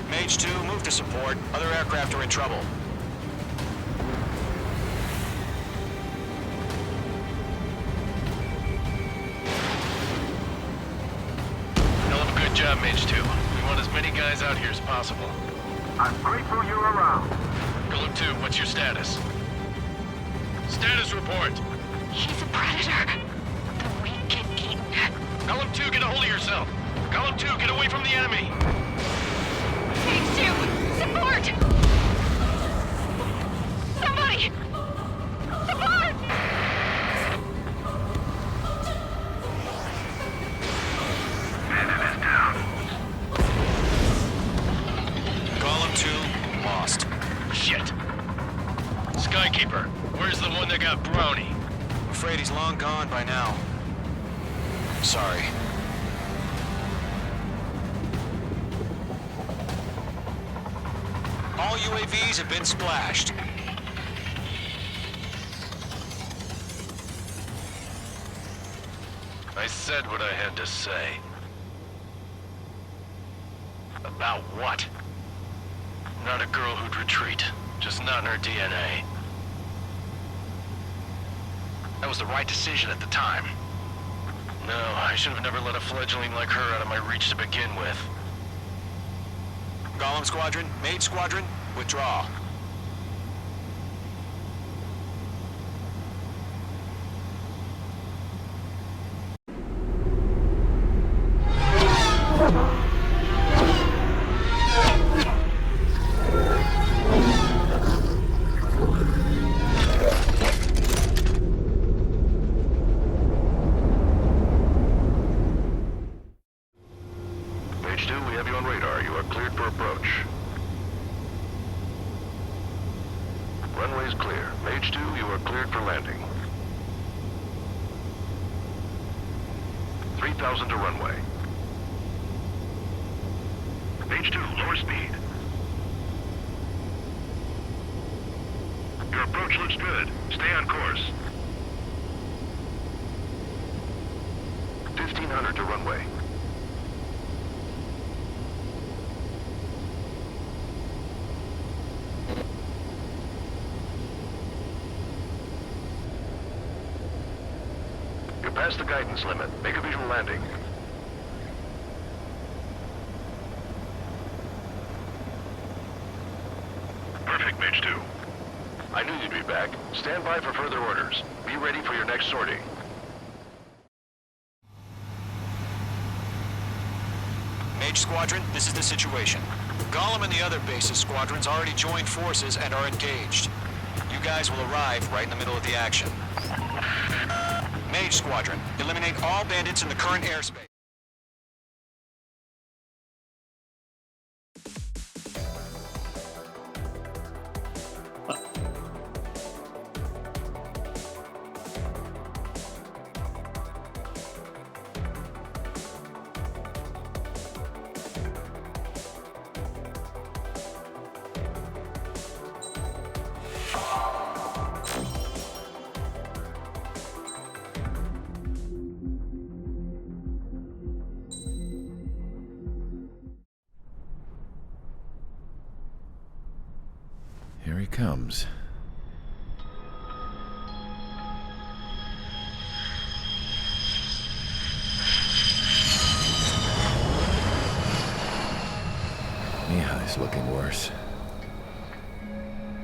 Mage 2, move to support. Other aircraft are in trouble. Hell of a good job, Mage 2. We want as many guys out here as possible. I'm grateful you're around. Golem 2, what's your status? Status report. He's a predator. The weak get eaten. Golem 2, get a hold of yourself. Golem 2, get away from the enemy. Mage 2, support! Somebody! Support! Enemy's down. Golem 2, lost. Shit. Skykeeper, where's the one that got Brownie? I'm afraid he's long gone by now. Sorry. All UAVs have been splashed. I said what I had to say. About what? Not a girl who'd retreat. Just not in her DNA. That was the right decision at the time. No, I should have never let a fledgling like her out of my reach to begin with. Golem Squadron, Mage Squadron, withdraw. Mage 2, we have you on radar. You are cleared for approach. Runway is clear. Mage 2, you are cleared for landing. 3,000 to runway. Mage 2, lower speed. Your approach looks good. Stay on course. 1,500 to runway. You're past the guidance limit. Make a visual landing. Perfect, Mage 2. I knew you'd be back. Stand by for further orders. Be ready for your next sortie. Mage Squadron, this is the situation. Golem and the other bases squadrons already joined forces and are engaged. You guys will arrive right in the middle of the action. Mage Squadron, eliminate all bandits in the current airspace. Here he comes. Mihai's looking worse.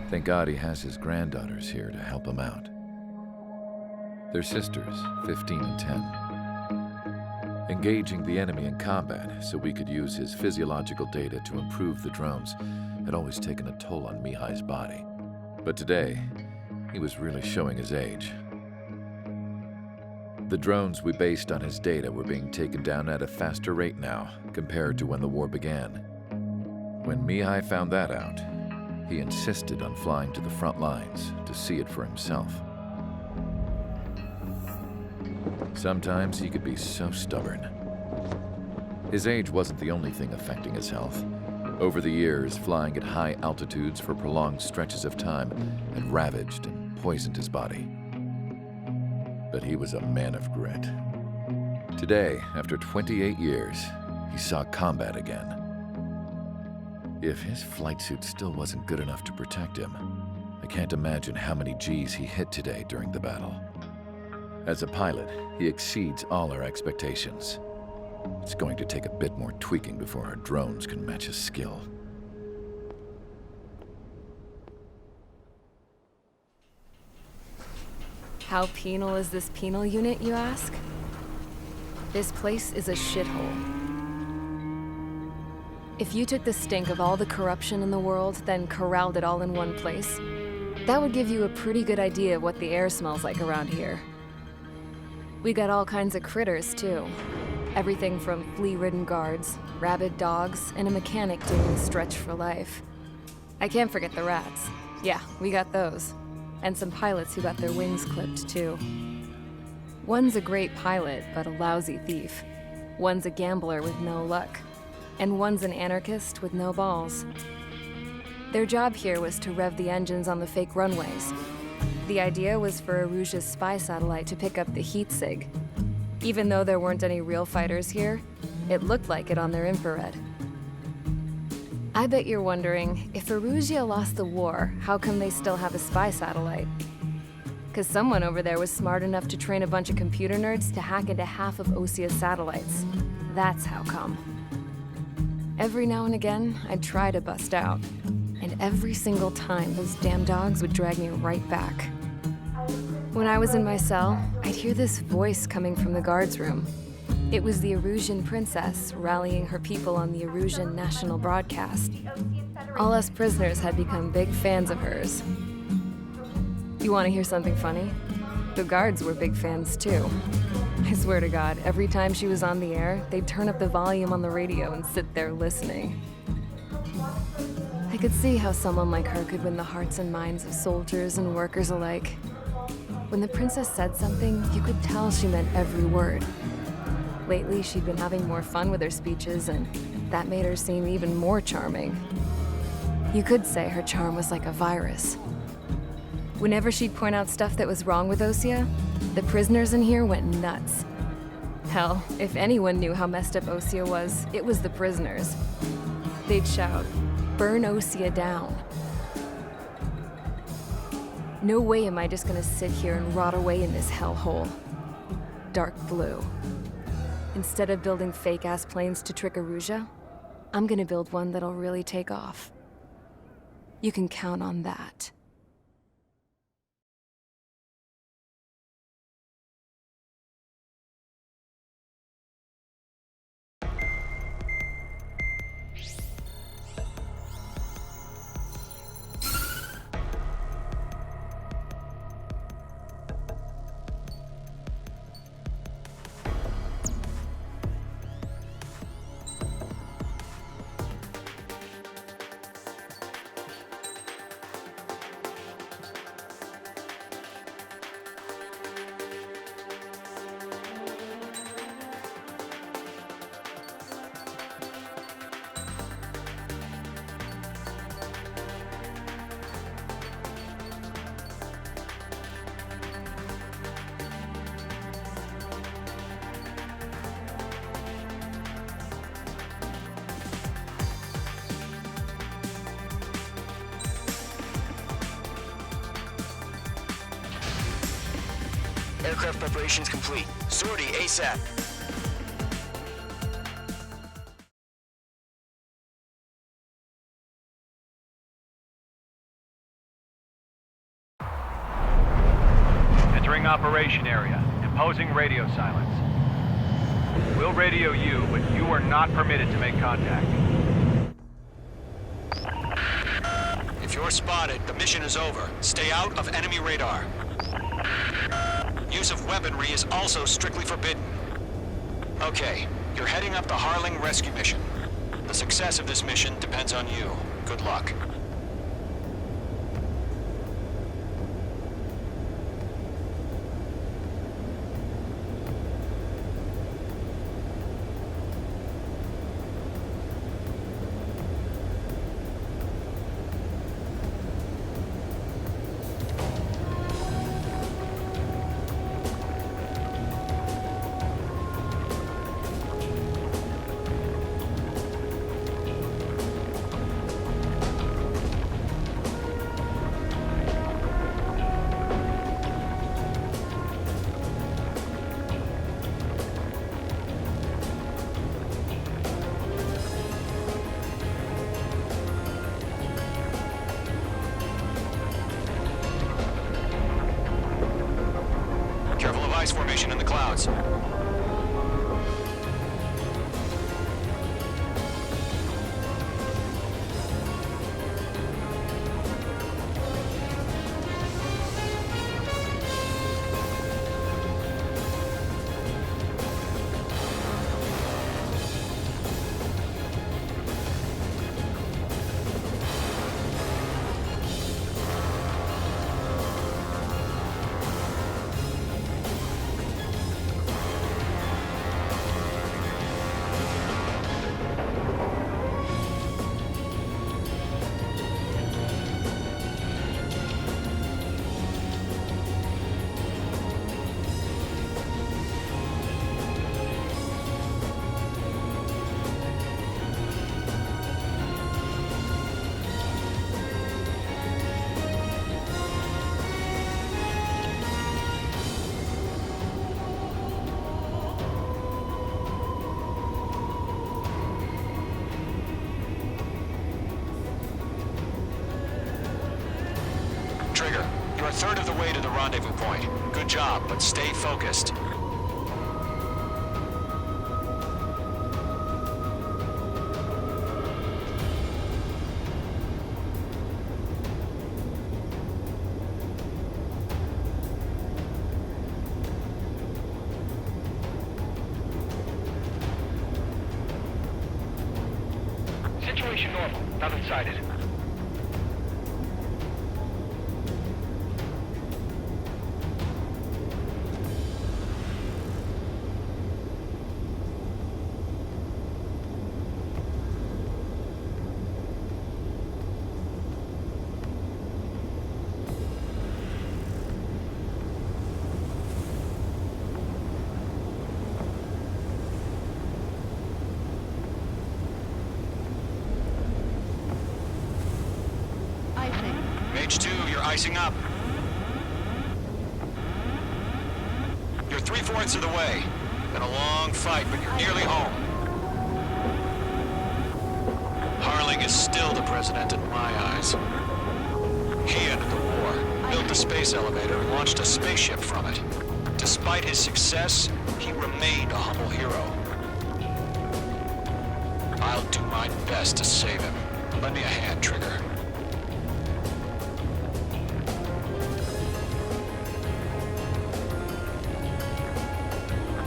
Thank God he has his granddaughters here to help him out. They're sisters, 15 and 10. Engaging the enemy in combat so we could use his physiological data to improve the drones had always taken a toll on Mihai's body. But today, he was really showing his age. The drones we based on his data were being taken down at a faster rate now compared to when the war began. When Mihai found that out, he insisted on flying to the front lines to see it for himself. Sometimes he could be so stubborn. His age wasn't the only thing affecting his health. Over the years, flying at high altitudes for prolonged stretches of time had ravaged and poisoned his body. But he was a man of grit. Today, after 28 years, he saw combat again. If his flight suit still wasn't good enough to protect him, I can't imagine how many G's he hit today during the battle. As a pilot, he exceeds all our expectations. It's going to take a bit more tweaking before our drones can match his skill. How penal is this penal unit, you ask? This place is a shithole. If you took the stink of all the corruption in the world, then corralled it all in one place, that would give you a pretty good idea of what the air smells like around here. We got all kinds of critters, too. Everything from flea-ridden guards, rabid dogs, and a mechanic doing a stretch for life. I can't forget the rats. Yeah, we got those. And some pilots who got their wings clipped, too. One's a great pilot, but a lousy thief. One's a gambler with no luck. And one's an anarchist with no balls. Their job here was to rev the engines on the fake runways. The idea was for Aruja's spy satellite to pick up the heat sig. Even though there weren't any real fighters here, it looked like it on their infrared. I bet you're wondering, if Aruja lost the war, how come they still have a spy satellite? 'Cause someone over there was smart enough to train a bunch of computer nerds to hack into half of Osia's satellites. That's how come. Every now and again, I'd try to bust out. And every single time, those damn dogs would drag me right back. When I was in my cell, I'd hear this voice coming from the guards room. It was the Arusian princess rallying her people on the Arusian national broadcast. All us prisoners had become big fans of hers. You want to hear something funny? The guards were big fans too. I swear to God, every time she was on the air, they'd turn up the volume on the radio and sit there listening. I could see how someone like her could win the hearts and minds of soldiers and workers alike. When the princess said something, you could tell she meant every word. Lately, she'd been having more fun with her speeches, and that made her seem even more charming. You could say her charm was like a virus. Whenever she'd point out stuff that was wrong with Osia, the prisoners in here went nuts. Hell, if anyone knew how messed up Osia was, it was the prisoners. They'd shout, "Burn Osia down." No way am I just gonna sit here and rot away in this hellhole. Dark blue. Instead of building fake-ass planes to trick Aruja, I'm gonna build one that'll really take off. You can count on that. Aircraft preparations complete. Sortie ASAP. Entering operation area, imposing radio silence. We'll radio you, but you are not permitted to make contact. If you're spotted, the mission is over. Stay out of enemy radar. Use of weaponry is also strictly forbidden. Okay, you're heading up the Harling rescue mission. The success of this mission depends on you. Good luck. Careful of ice formation in the clouds. Trigger, you're a third of the way to the rendezvous point. Good job, but stay focused. Situation normal. Nothing sighted. Mage 2, you're icing up. You're 3/4 of the way. Been a long fight, but you're nearly home. Harling is still the president in my eyes. He ended the war, built the space elevator, and launched a spaceship from it. Despite his success, he remained a humble hero. I'll do my best to save him. Lend me a hand, Trigger.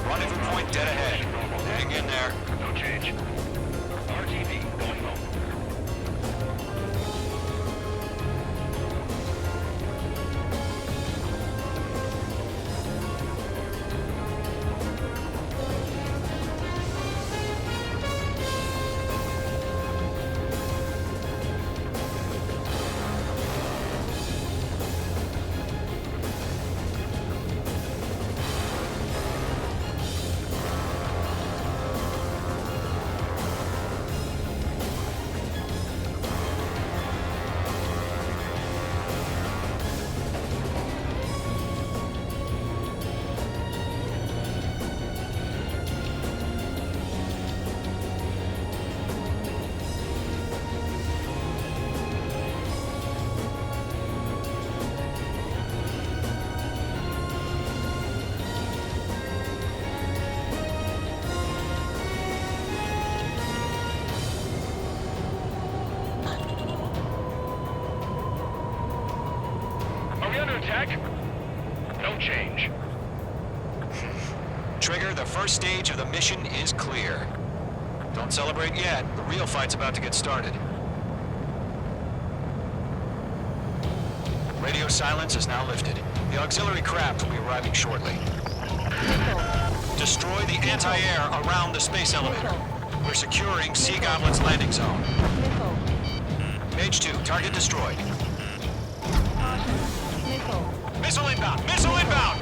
Rendezvous point dead ahead. Hang in there. No change. RTV going home. attack? No change. Trigger, the first stage of the mission is clear. Don't celebrate yet. The real fight's about to get started. Radio silence is now lifted. The auxiliary craft will be arriving shortly. Destroy the anti-air around the space elevator. We're securing Sea Goblin's landing zone. Mage 2, target destroyed. Missile inbound! Missile inbound!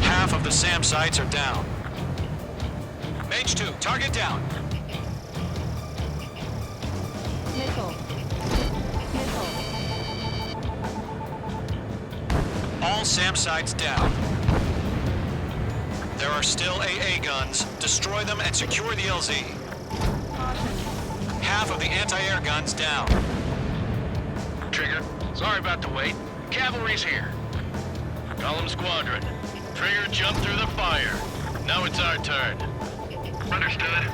Half of the SAM sites are down. Mage 2, target down. All SAM sites down. There are still AA guns. Destroy them and secure the LZ. Half of the anti-air guns down. Trigger, sorry about the wait. Cavalry's here. Column Squadron. Trigger jumped through the fire. Now it's our turn. Understood.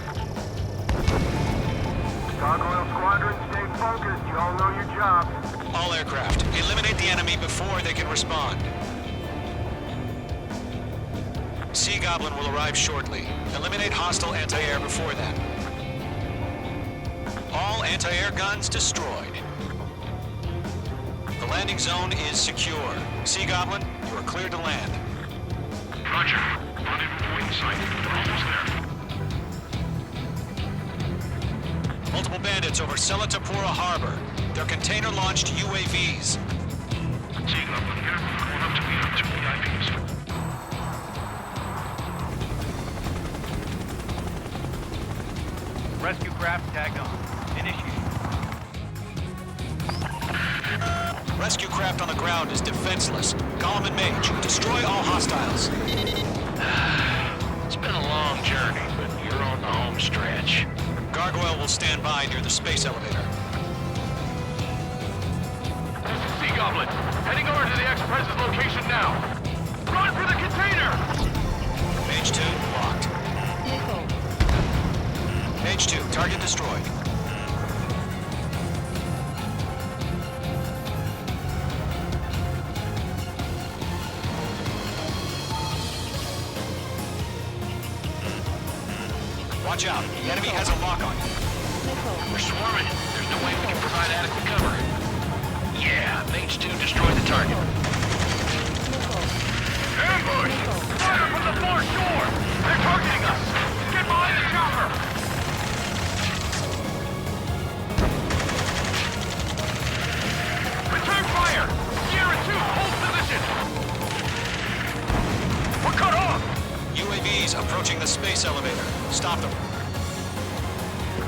Gargoyle Squadron, stay focused. You all know your job. All aircraft, eliminate the enemy before they can respond. Sea Goblin will arrive shortly. Eliminate hostile anti-air before then. All anti-air guns destroyed. The landing zone is secure. Sea Goblin, you are cleared to land. Roger. Rendezvous point in sight. We're almost there. Multiple bandits over Selatapura Harbor. They're container-launched UAVs. Sea Goblin here. Going up to meet our 2 VIPs. Rescue craft tagged on. Initiate. Rescue craft on the ground is defenseless. Column and Mage, destroy all hostiles. It's been a long journey, but you're on the home stretch. Gargoyle will stand by near the space elevator. Sea Goblin, heading over to the Express's location now. Run for the container! Mage 2, locked. Mage 2, target destroyed. Watch out, the enemy has a lock on you. We're swarming. There's no way we can provide adequate cover. Yeah, Mage 2 destroyed the target. Ambush! Fire from the far shore! They're targeting us! Get behind the chopper! Return fire! Sierra 2, hold position! We're cut off! UAVs approaching the space elevator. Stop them.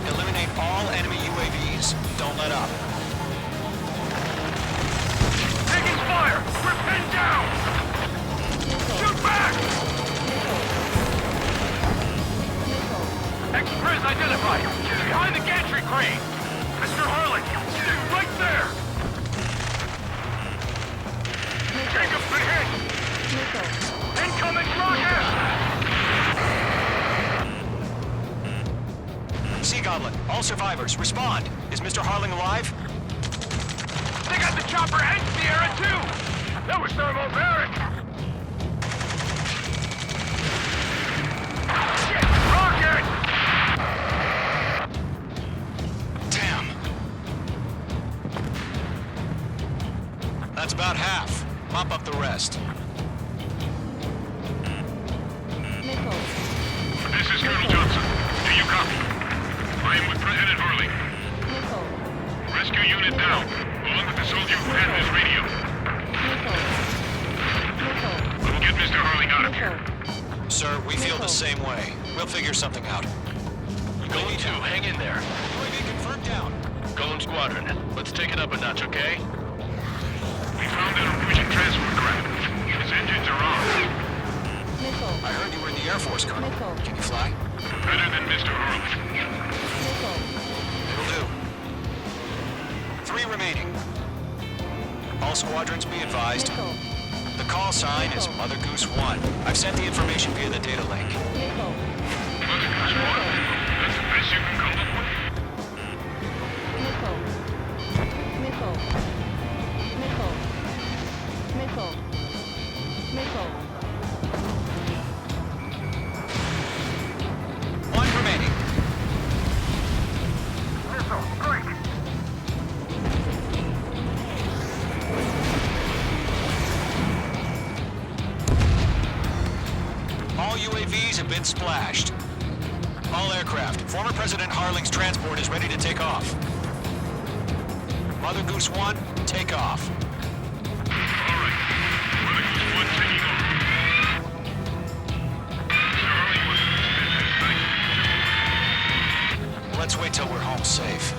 Eliminate all enemy UAVs. Don't let up. Taking fire! We're pinned down! Shoot back! Express identified! Behind the gantry crane! Mr. Harlan! Stay right there! Jacob's been hit! Incoming rocket! Sea Goblin, all survivors, respond. Is Mr. Harling alive? They got the chopper and Sierra too! That was thermobaric! Shit! Rocket! Damn. That's about half. Mop up the rest. This is Colonel Johnson. Do you copy? I am with President Hurley. Rescue unit down, along with the soldier who had his radio. We'll get Mr. Hurley out of here. Sir, we feel the same way. We'll figure something out. Golem 2, hang in there. UAV confirmed down. Golem Squadron, let's take it up a notch, okay? We found an Norwegian transport craft. Its engines are on. I heard you were in the Air Force, Colonel. Can you fly? Better than Mr. Hurley. It'll do. 3 remaining. All squadrons be advised. The call sign is Mother Goose 1. I've sent the information via the data link. Mother Goose 1? That's the best you can come up with? UAVs have been splashed. All aircraft, former President Harling's transport is ready to take off. Mother Goose 1, take off. Let's wait till we're home safe.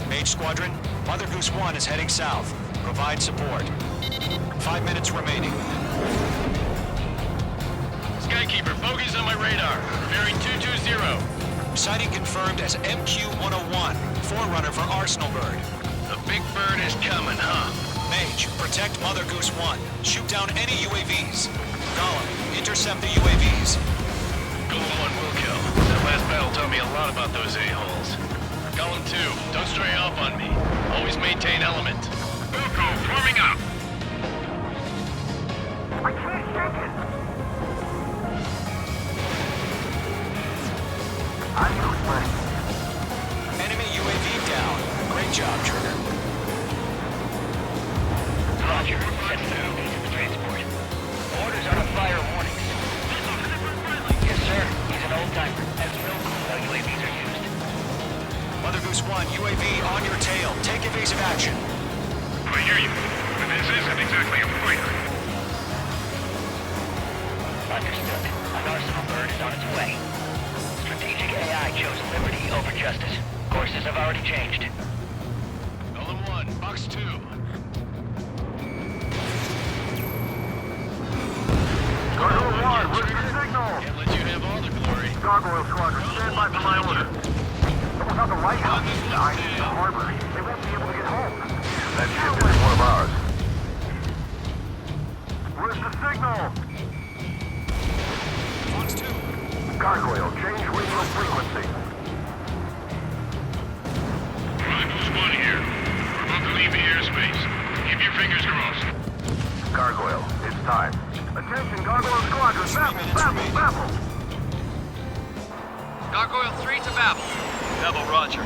Mage Squadron, Mother Goose 1 is heading south. Provide support. 5 minutes remaining. Skykeeper, bogeys on my radar. Bearing 220. Sighting confirmed as MQ-101, forerunner for Arsenal Bird. The big bird is coming, huh? Mage, protect Mother Goose 1. Shoot down any UAVs. Gollum, intercept the UAVs. Golem 1 will kill. That last battle taught me a lot about those a-holes. Golem 2, don't stray off on me. Always maintain element. Wilco, forming up! I can't shake it! I'm useless. Enemy UAV down. Great job, Trigger. Roger. Set to the transport. Orders are to fire warnings. Yes, sir. He's an old-timer. Has no clue how UAVs are used. Mother Goose 1, UAV on your tail. Take evasive action. I hear you, but this isn't exactly a fighter. Understood. An Arsenal Bird is on its way. Strategic AI chose liberty over justice. Courses have already changed. Golem 1, box 2. Gargoyle 1, where's your signal? Can't let you have all the glory. Gargoyle Squadron, stand by for my order. Someone's on the lighthouse. I need the harbor. They won't be able to get home. That ship is one of ours. Where's the signal? Fox 2. Gargoyle, change radio frequency. Rivals 1 here. We're about to leave the airspace. Keep your fingers crossed. Gargoyle, it's time. Attention, Gargoyle Squadron, Babel! Gargoyle 3 to Babel. Babel, roger.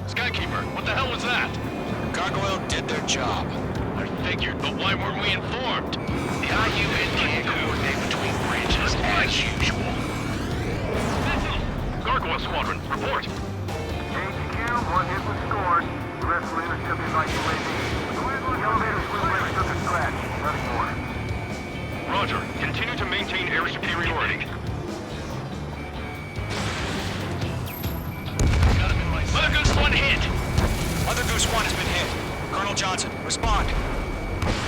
Skykeeper, what the hell was that? Gargoyle did their job. I figured, but why weren't we informed? The IUN can't coordinate between branches as usual. Gargoyle Squadron, report. HQ, one hit was scored. The rest of the intercept is like UAV. The elevators will lift up to scratch. Nothing more. Roger. Continue to maintain air superiority. Got him in my sight. Mother Goose 1 hit! Mother Goose 1 has been hit. Colonel Johnson, respond.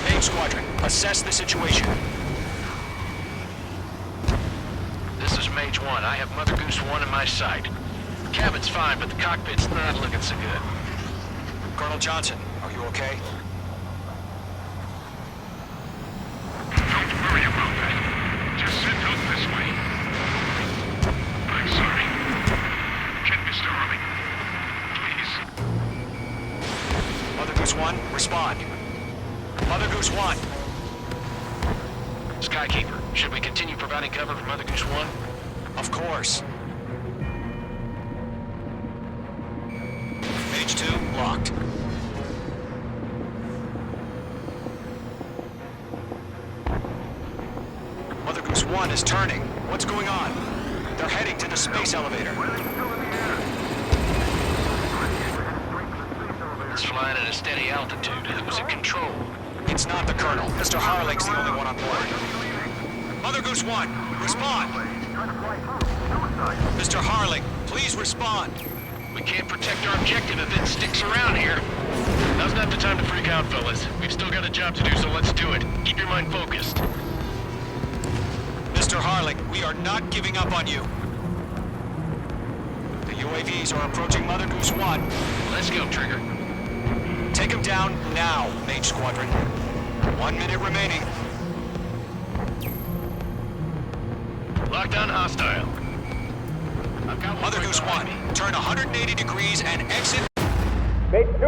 Mage Squadron, assess the situation. This is Mage 1. I have Mother Goose 1 in my sight. Cabin's fine, but the cockpit's not looking so good. Colonel Johnson, are you okay? Don't worry about that. Just send out this way. I'm sorry. Get Mr. Harley. Please. Mother Goose 1, respond. Mother Goose 1. Skykeeper, should we continue providing cover for Mother Goose 1? Of course. Mage 2, locked. Mother Goose 1 is turning. What's going on? They're heading to the space elevator. It's flying at a steady altitude. Who's in control? It's not the Colonel. Mr. Harling's the only one on board. Mother Goose 1, respond! Mr. Harling, please respond. We can't protect our objective if it sticks around here. Now's not the time to freak out, fellas. We've still got a job to do, so let's do it. Keep your mind focused. Mr. Harling, we are not giving up on you. The UAVs are approaching Mother Goose 1. Let's go, Trigger. Take him down now, Mage Squadron. 1 minute remaining. Lockdown hostile. Mother Goose 1, turn 180 degrees and exit. Make two.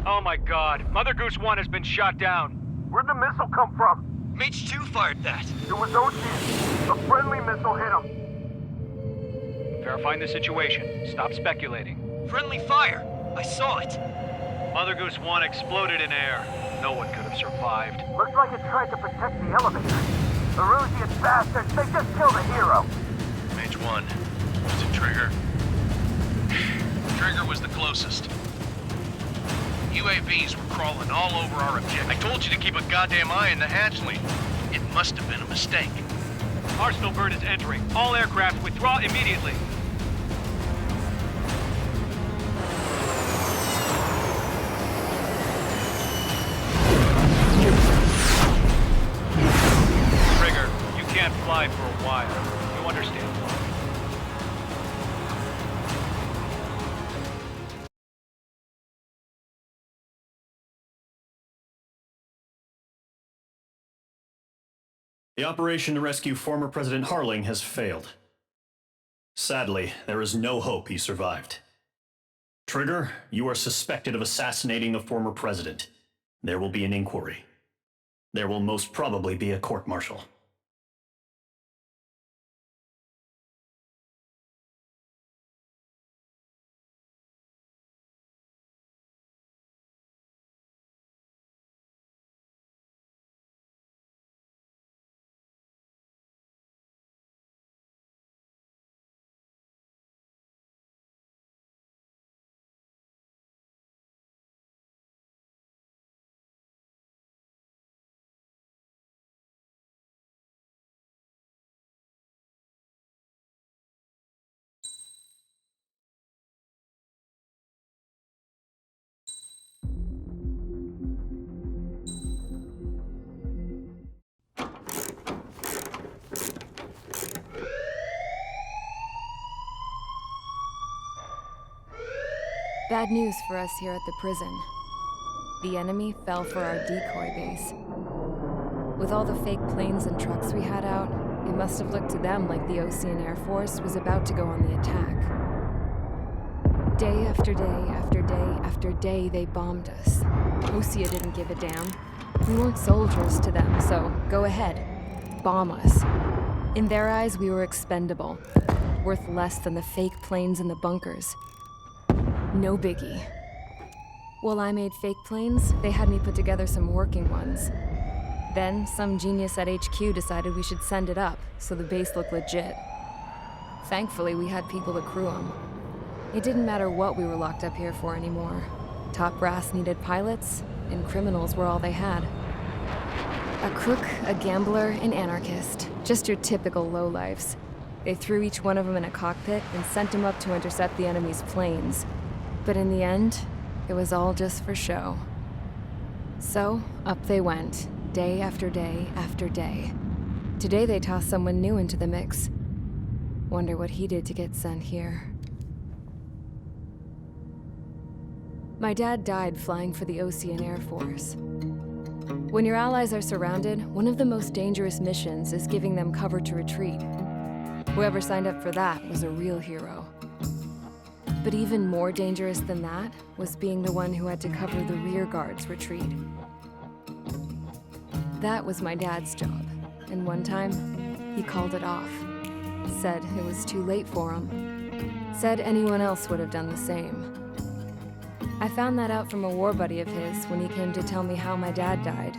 Oh my god, Mother Goose 1 has been shot down. Where'd the missile come from? Mage 2 fired that. It was Ocean. A friendly missile hit him. Verifying the situation. Stop speculating. Friendly fire. I saw it. Mother Goose 1 exploded in air. No one could have survived. Looks like it tried to protect the elevator. The Rusian bastards, they just killed a hero. Mage 1. Was it Trigger? Trigger was the closest. UAVs were crawling all over our objective. I told you to keep a goddamn eye in the hatchling. It must have been a mistake. Arsenal bird is entering. All aircraft withdraw immediately. Trigger, you can't fly for a while. You understand? The operation to rescue former President Harling has failed. Sadly, there is no hope he survived. Trigger, you are suspected of assassinating the former president. There will be an inquiry. There will most probably be a court-martial. Bad news for us here at the prison. The enemy fell for our decoy base. With all the fake planes and trucks we had out, it must have looked to them like the Ocean Air Force was about to go on the attack. Day after day after day after day, they bombed us. Osea didn't give a damn. We weren't soldiers to them, so go ahead. Bomb us. In their eyes, we were expendable. Worth less than the fake planes in the bunkers. No biggie. While I made fake planes, they had me put together some working ones. Then, some genius at HQ decided we should send it up, so the base looked legit. Thankfully, we had people to crew them. It didn't matter what we were locked up here for anymore. Top brass needed pilots, and criminals were all they had. A crook, a gambler, an anarchist. Just your typical lowlifes. They threw each one of them in a cockpit and sent them up to intercept the enemy's planes. But in the end, it was all just for show. So, up they went, day after day after day. Today they tossed someone new into the mix. Wonder what he did to get sent here. My dad died flying for the Ocean Air Force. When your allies are surrounded, one of the most dangerous missions is giving them cover to retreat. Whoever signed up for that was a real hero. But even more dangerous than that was being the one who had to cover the rear guard's retreat. That was my dad's job, and one time, he called it off. Said it was too late for him. Said anyone else would have done the same. I found that out from a war buddy of his when he came to tell me how my dad died.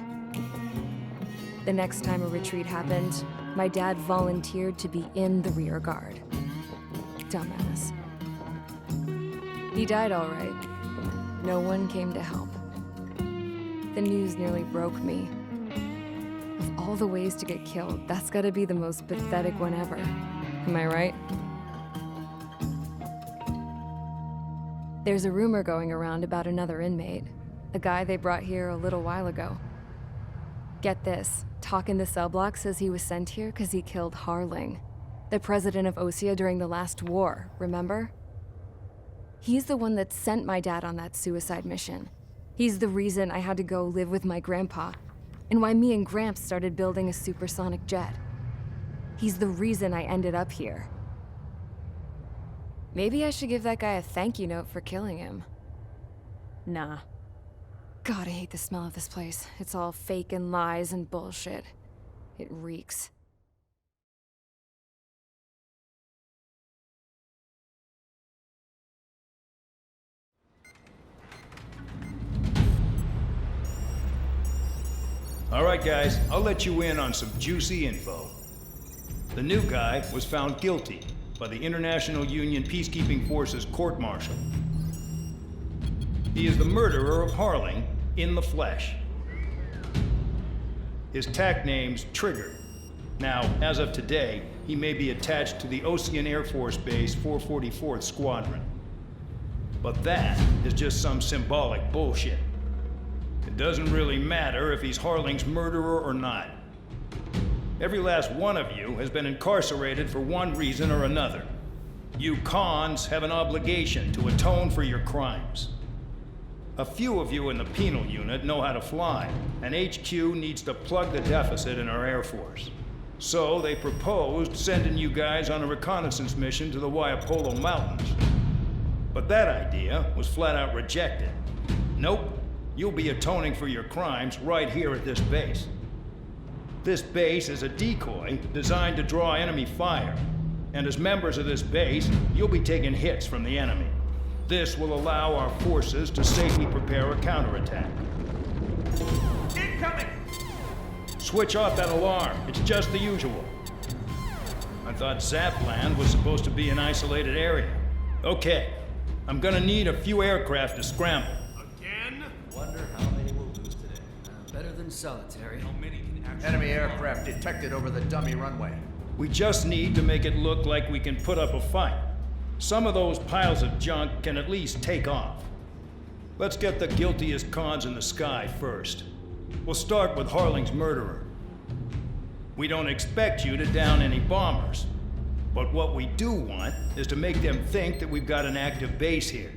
The next time a retreat happened, my dad volunteered to be in the rear guard. Dumbass. He died all right. No one came to help. The news nearly broke me. Of all the ways to get killed, that's gotta be the most pathetic one ever. Am I right? There's a rumor going around about another inmate. A guy they brought here a little while ago. Get this, talk in the cell block says he was sent here because he killed Harling, the president of Osea during the last war, remember? He's the one that sent my dad on that suicide mission. He's the reason I had to go live with my grandpa, and why me and Gramps started building a supersonic jet. He's the reason I ended up here. Maybe I should give that guy a thank you note for killing him. Nah. God, I hate the smell of this place. It's all fake and lies and bullshit. It reeks. All right, guys, I'll let you in on some juicy info. The new guy was found guilty by the International Union Peacekeeping Forces court-martial. He is the murderer of Harling in the flesh. His TAC name's Trigger. Now, as of today, he may be attached to the Ocean Air Force Base 444th Squadron. But that is just some symbolic bullshit. It doesn't really matter if he's Harling's murderer or not. Every last one of you has been incarcerated for one reason or another. You cons have an obligation to atone for your crimes. A few of you in the penal unit know how to fly, and HQ needs to plug the deficit in our Air Force. So they proposed sending you guys on a reconnaissance mission to the Waiapolo Mountains. But that idea was flat out rejected. Nope. You'll be atoning for your crimes right here at this base. This base is a decoy designed to draw enemy fire. And as members of this base, you'll be taking hits from the enemy. This will allow our forces to safely prepare a counterattack. Incoming! Switch off that alarm. It's just the usual. I thought Zapland was supposed to be an isolated area. Okay, I'm gonna need a few aircraft to scramble. Wonder how many we'll lose today. Better than solitary. How many can actually enemy aircraft detected over the dummy runway. We just need to make it look like we can put up a fight. Some of those piles of junk can at least take off. Let's get the guiltiest cons in the sky first. We'll start with Harling's murderer. We don't expect you to down any bombers. But what we do want is to make them think that we've got an active base here.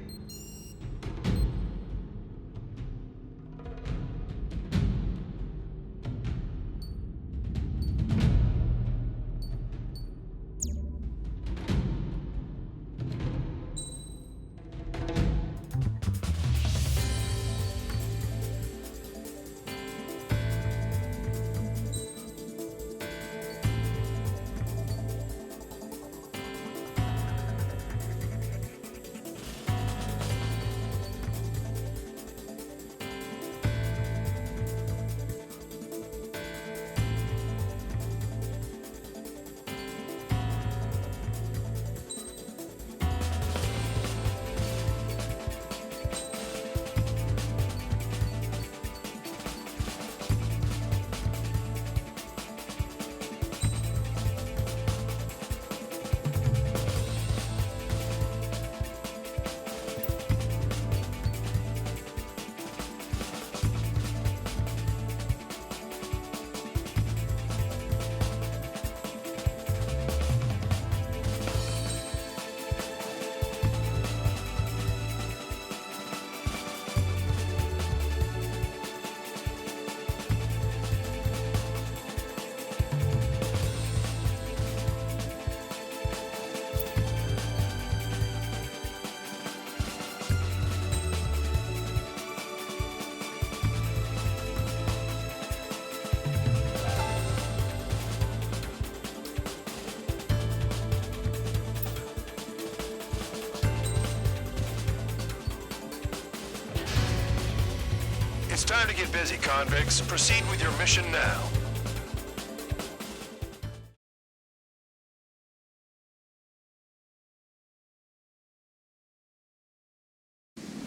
It's time to get busy, convicts. Proceed with your mission now.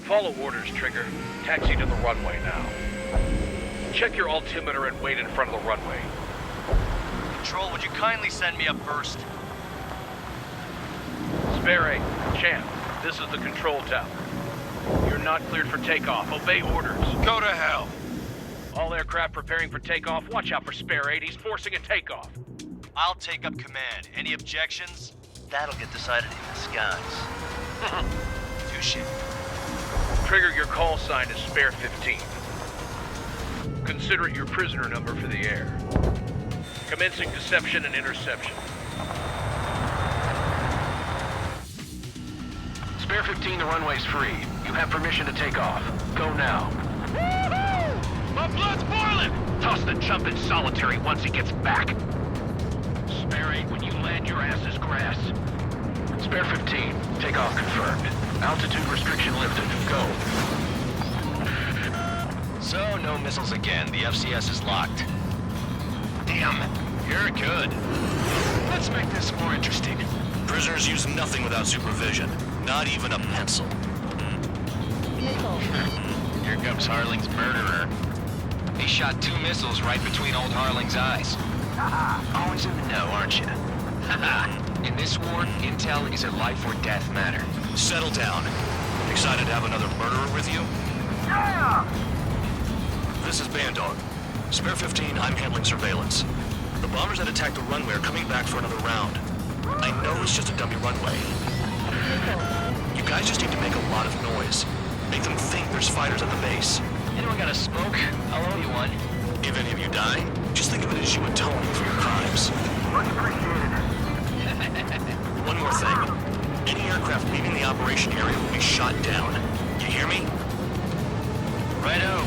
Follow orders, Trigger. Taxi to the runway now. Check your altimeter and wait in front of the runway. Control, would you kindly send me up first? Spare 8, Champ, this is the control tower. You're not cleared for takeoff. Obey orders. Go to hell. All aircraft preparing for takeoff. Watch out for Spare 8. He's forcing a takeoff. I'll take up command. Any objections? That'll get decided in the skies. Touche. Trigger, your call sign is Spare 15. Consider it your prisoner number for the air. Commencing deception and interception. Spare 15, the runway's free. You have permission to take off. Go now. Woohoo! My blood's boiling! Toss the chump in solitary once he gets back. Spare 8, when you land, your ass is grass. Spare 15, take off confirmed. Altitude restriction lifted. Go. So, no missiles again. The FCS is locked. Damn, you're good. Let's make this more interesting. Prisoners use nothing without supervision. Not even a pencil. Missile. Here comes Harling's murderer. He shot 2 missiles right between old Harling's eyes. Always in the know, aren't you? In this war, intel is a life or death matter. Settle down. Excited to have another murderer with you? Yeah! This is Bandog. Spare 15, I'm handling surveillance. The bombers that attacked the runway are coming back for another round. I know it's just a dummy runway. You guys just need to make a lot of noise. Make them think there's fighters at the base. Anyone got a smoke? I'll owe you one. If any of you die, just think of it as you atoning for your crimes. Much appreciated. One more thing. Any aircraft leaving the operation area will be shot down. You hear me? Righto.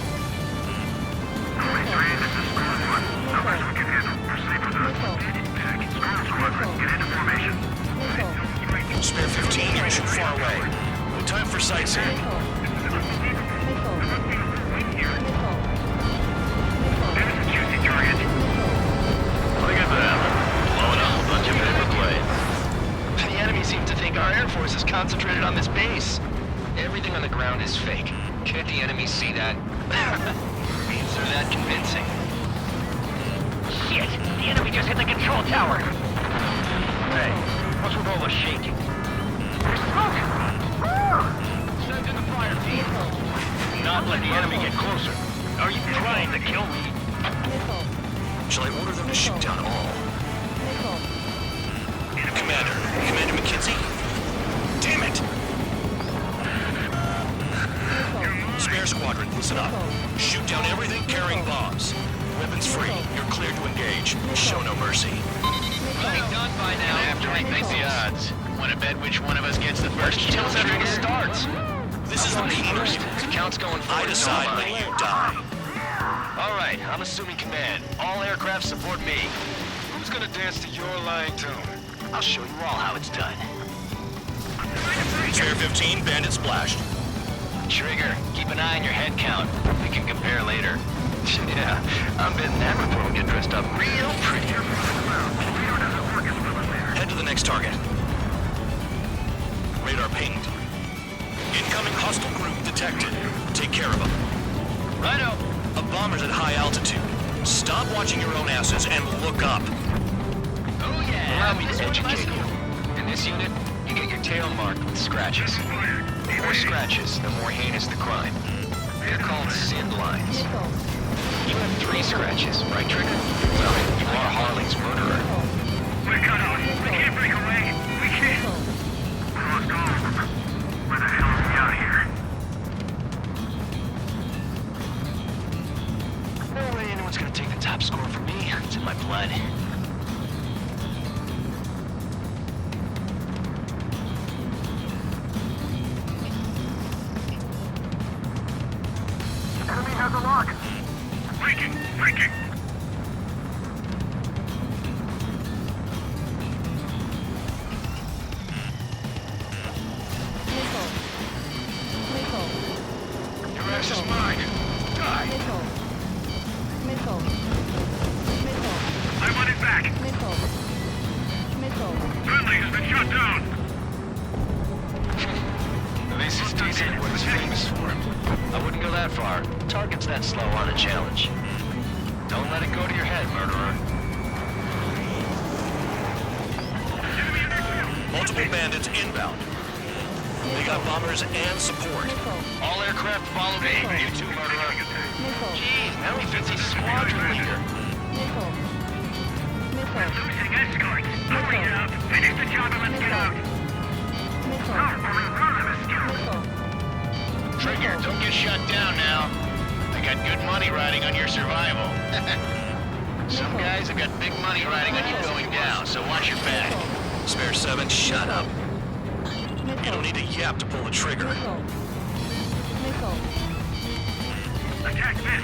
Spare 15, you're too far away. No time for sightseeing. Look at that. Blowing up a bunch of paper planes. The enemy seems to think our Air Force is concentrated on this base. Everything on the ground is fake. Can't the enemy see that? Means they're that convincing. Shit! The enemy just hit the control tower! Hey, what's with all the shaking? There's smoke! Send in the fire team. Not let the enemy get closer. Are you trying to kill me? Shall I order them to shoot down all? Commander McKenzie? Damn it! Spare squadron, listen up. Shoot down everything carrying bombs. Weapons free. You're cleared to engage. Show no mercy. We'll be done by now. After we think the odds. Want to bet which one of us gets the first Tell us everything trigger? starts. This is the first. Count's going forward. I decide when you die. All right, I'm assuming command. All aircraft support me. Who's gonna dance to your lying tune? I'll show you all how it's done. Spare 15, bandit splashed. Trigger, keep an eye on your head count. We can compare later. Yeah, I'm betting that report will get dressed up real pretty. Head to the next target. Radar pinged. Incoming hostile group detected. Take care of them. Righto. A bomber's at high altitude. Stop watching your own asses and look up. Oh yeah! Allow me to educate you. In this unit, you get your tail marked with scratches. The more scratches, the more heinous the crime. They're called sin lines. You have 3 scratches, right, Trigger? Well, you are Harling's murderer. We're cut off. We can't break away. We can't. We lost all of them. Where the hell are we out here? No way anyone's gonna take the top score from me. It's in my blood. Enemy has a lock. Breaking! Breaking! Your ass is mine. Die. I want it back! Friendly has been shut down! This is decent what he's famous for. I wouldn't go that far. Target's that slow on a challenge. Don't let it go to your head, murderer. Multiple bandits inbound. They got bombers and support. All aircraft follow me. You too, murderer. Jeez, now he fits his squadron leader. We're losing escorts! Hurry it up! Finish the job and let's get out! Only one of us killed! Trigger, don't get shut down now. I got good money riding on your survival. Some guys have got big money riding on you going down, so watch your back. Spare 7, shut up. You don't need to yap to pull the trigger. Attack this!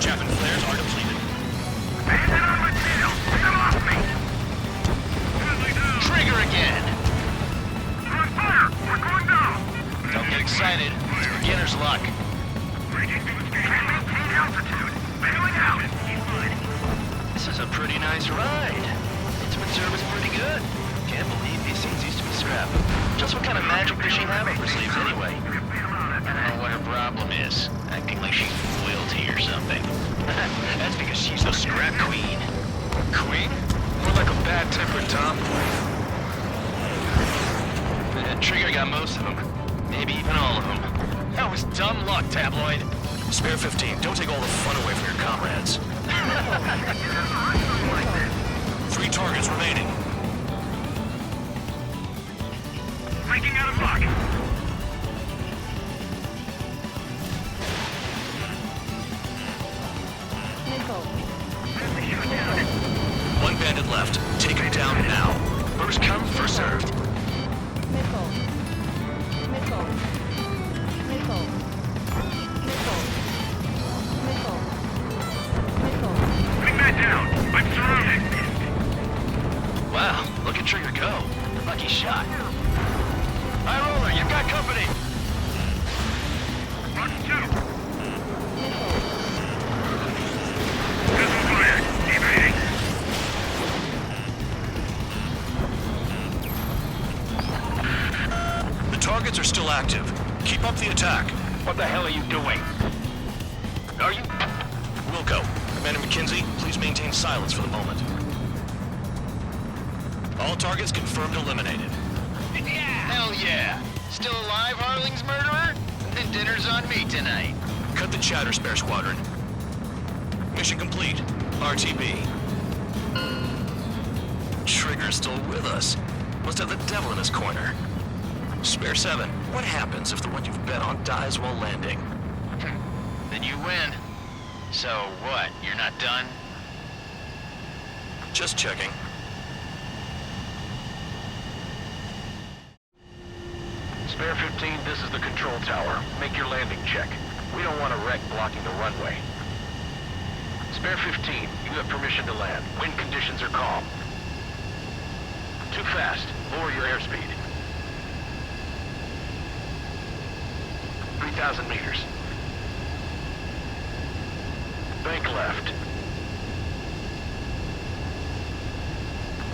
Chaff and flares are depleted. Bandit on my tail! Get off me! Trigger again! We're on fire! We're going down! Don't get excited. It's beginner's luck. Maintain altitude! Bailing out! This is a pretty nice ride. Instrument service pretty good. Can't believe these things used to be scrap. Just what kind of magic does she have up her sleeves anyway? I don't know what her problem is. Acting like she's royalty or something. That's because she's the scrap queen. Queen? More like a bad-tempered tomboy. Trigger got most of them. Maybe even all of them. That was dumb luck, Tabloid. Spare 15, don't take all the fun away from your comrades. 3 targets remaining. Breaking out of luck! One bandit left. Take him down now. First come, first served. Bring that down! I'm surrounded! Wow, look at Trigger go. Lucky shot. High roller, you've got company. Roger 2! Missile fired! Evading! The targets are still active. Keep up the attack. What the hell are you doing? Are you? Wilco, Commander McKenzie, please maintain silence for the moment. All targets confirmed eliminated. Hell yeah! Still alive, Harling's murderer? Then dinner's on me tonight. Cut the chatter, Spare Squadron. Mission complete. RTB. Trigger's still with us. Must have the devil in his corner. Spare 7, what happens if the one you've bet on dies while landing? Then you win. So what, you're not done? Just checking. Spare 15, this is the control tower. Make your landing check. We don't want a wreck blocking the runway. Spare 15, you have permission to land. Wind conditions are calm. Too fast. Lower your airspeed. 3,000 meters. Bank left.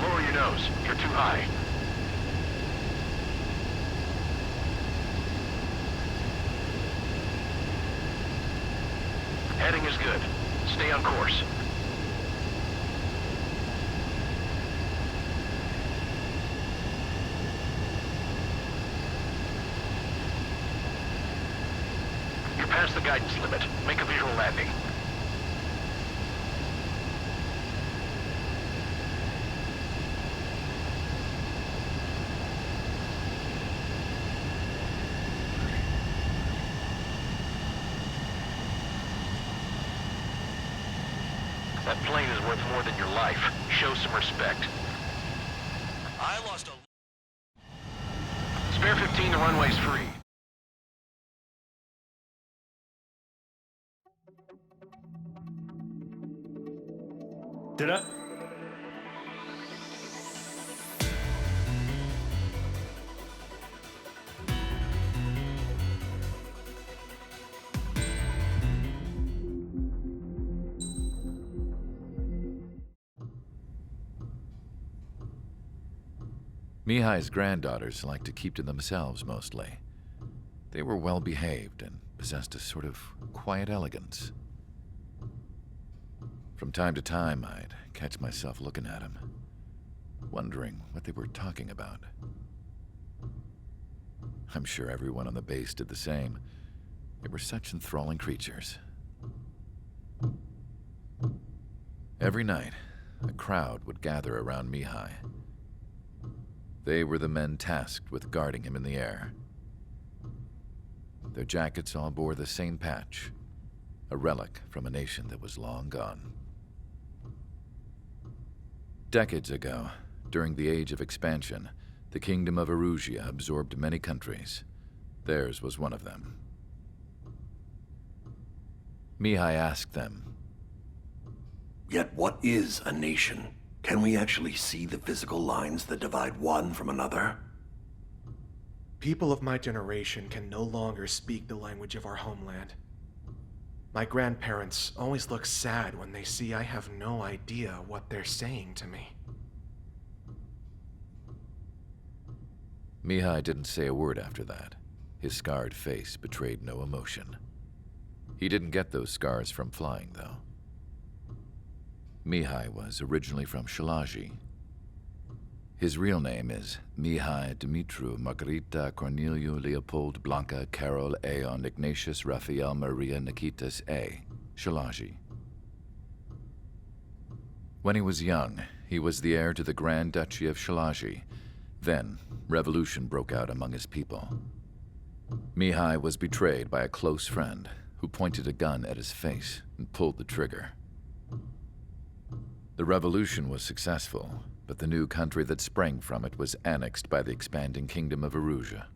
Lower your nose. You're too high. Heading is good. Stay on course. You're past the guidance limit. Make a visual landing. That plane is worth more than your life. Show some respect. I lost a... Spare 15, the runway's free. Did I? Mihai's granddaughters liked to keep to themselves mostly. They were well behaved and possessed a sort of quiet elegance. From time to time, I'd catch myself looking at them, wondering what they were talking about. I'm sure everyone on the base did the same. They were such enthralling creatures. Every night, a crowd would gather around Mihai. They were the men tasked with guarding him in the air. Their jackets all bore the same patch, a relic from a nation that was long gone. Decades ago, during the Age of Expansion, the Kingdom of Erusia absorbed many countries. Theirs was one of them. Mihai asked them, "Yet what is a nation? Can we actually see the physical lines that divide one from another?" People of my generation can no longer speak the language of our homeland. My grandparents always look sad when they see I have no idea what they're saying to me. Mihai didn't say a word after that. His scarred face betrayed no emotion. He didn't get those scars from flying, though. Mihai was originally from Shalaji. His real name is Mihai Dumitru Margarita Corneliu Leopold Blanca Carol Aeon Ignatius Raphael Maria Nikitas A. Shalaji. When he was young, he was the heir to the Grand Duchy of Shalaji. Then, revolution broke out among his people. Mihai was betrayed by a close friend who pointed a gun at his face and pulled the trigger. The revolution was successful, but the new country that sprang from it was annexed by the expanding Kingdom of Erusia.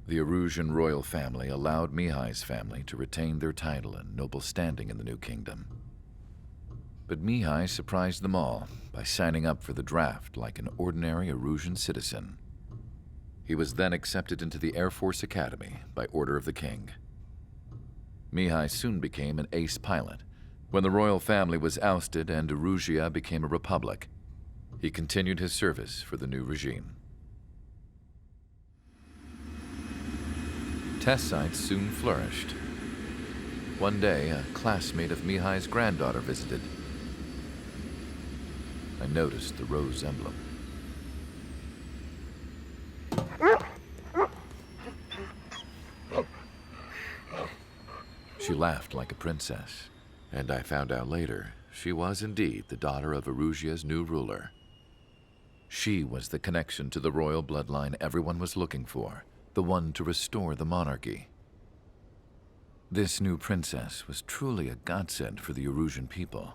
The Erusian royal family allowed Mihai's family to retain their title and noble standing in the new kingdom. But Mihai surprised them all by signing up for the draft like an ordinary Erusian citizen. He was then accepted into the Air Force Academy by order of the king. Mihai soon became an ace pilot. When the royal family was ousted and Erusia became a republic, he continued his service for the new regime. Test sites soon flourished. One day, a classmate of Mihai's granddaughter visited. I noticed the rose emblem. She laughed like a princess. And I found out later, she was indeed the daughter of Erusia's new ruler. She was the connection to the royal bloodline everyone was looking for, the one to restore the monarchy. This new princess was truly a godsend for the Erusian people.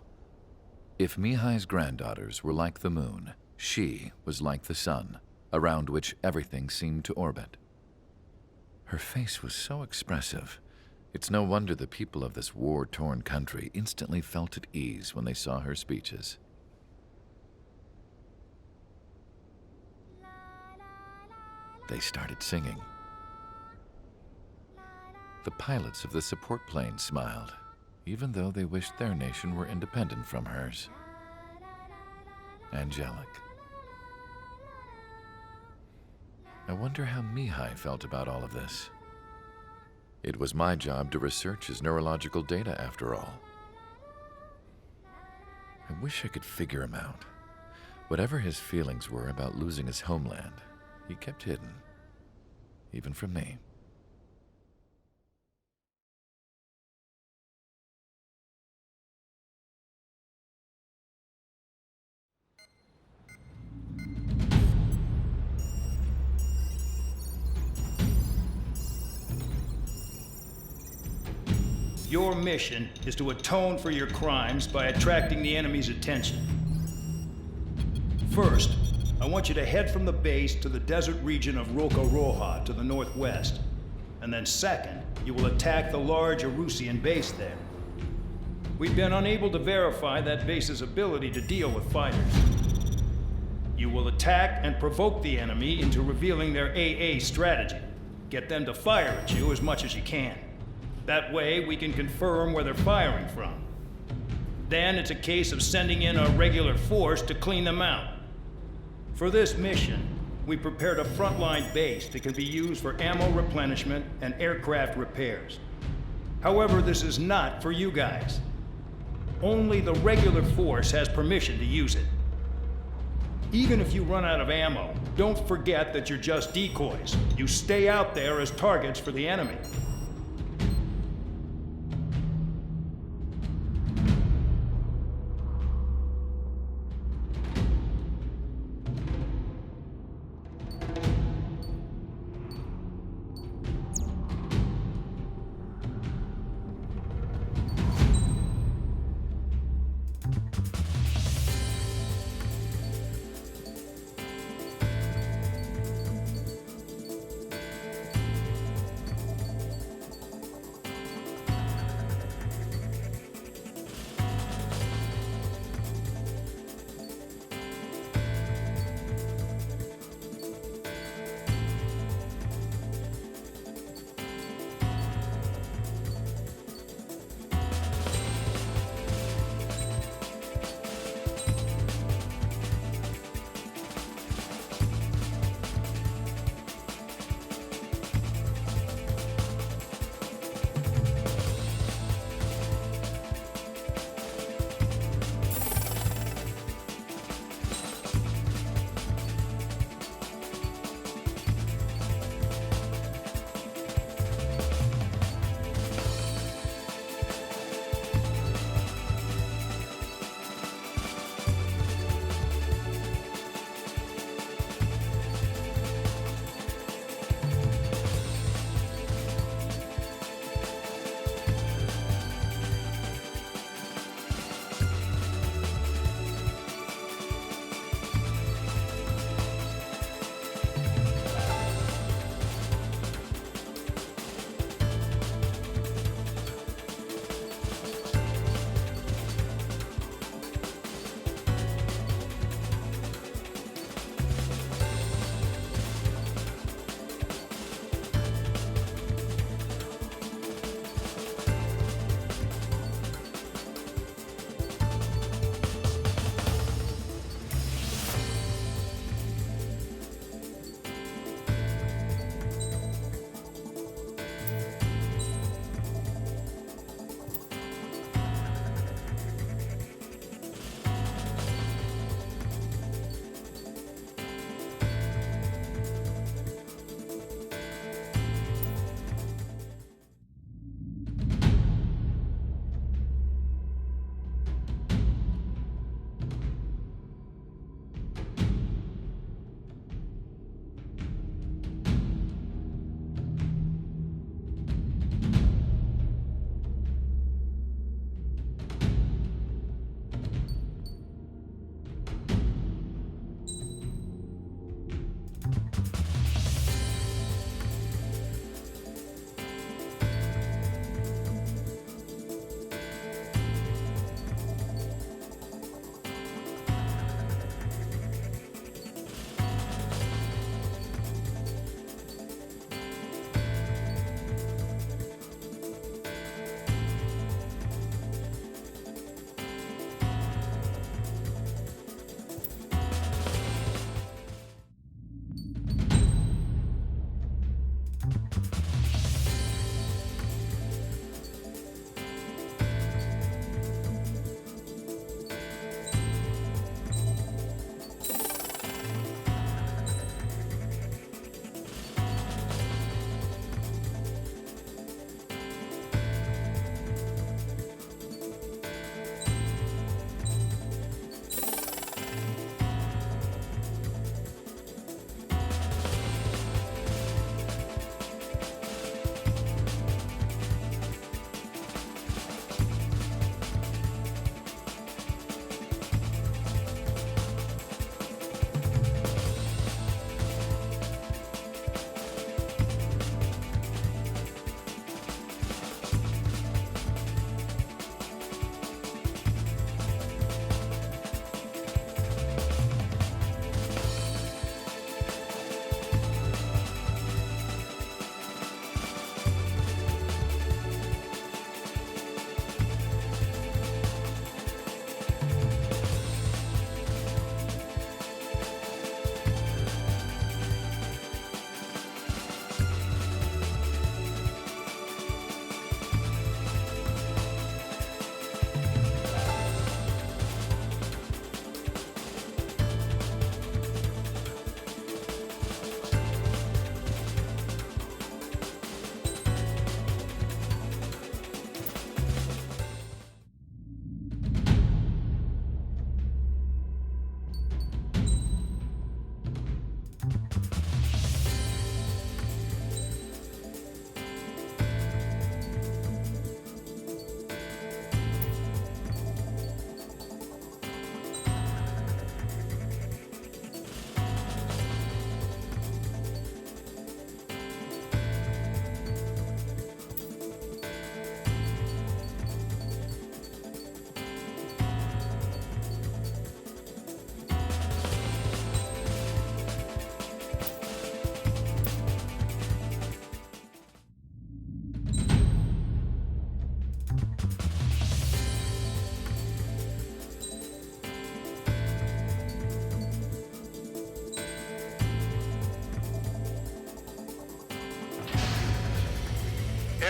If Mihai's granddaughters were like the moon, she was like the sun, around which everything seemed to orbit. Her face was so expressive. It's no wonder the people of this war-torn country instantly felt at ease when they saw her speeches. They started singing. The pilots of the support plane smiled, even though they wished their nation were independent from hers. Angelic. I wonder how Mihai felt about all of this. It was my job to research his neurological data, after all. I wish I could figure him out. Whatever his feelings were about losing his homeland, he kept hidden, even from me. Your mission is to atone for your crimes by attracting the enemy's attention. First, I want you to head from the base to the desert region of Roca-Roja to the northwest. And then second, you will attack the large Erusian base there. We've been unable to verify that base's ability to deal with fighters. You will attack and provoke the enemy into revealing their AA strategy. Get them to fire at you as much as you can. That way, we can confirm where they're firing from. Then it's a case of sending in a regular force to clean them out. For this mission, we prepared a frontline base that can be used for ammo replenishment and aircraft repairs. However, this is not for you guys. Only the regular force has permission to use it. Even if you run out of ammo, don't forget that you're just decoys. You stay out there as targets for the enemy.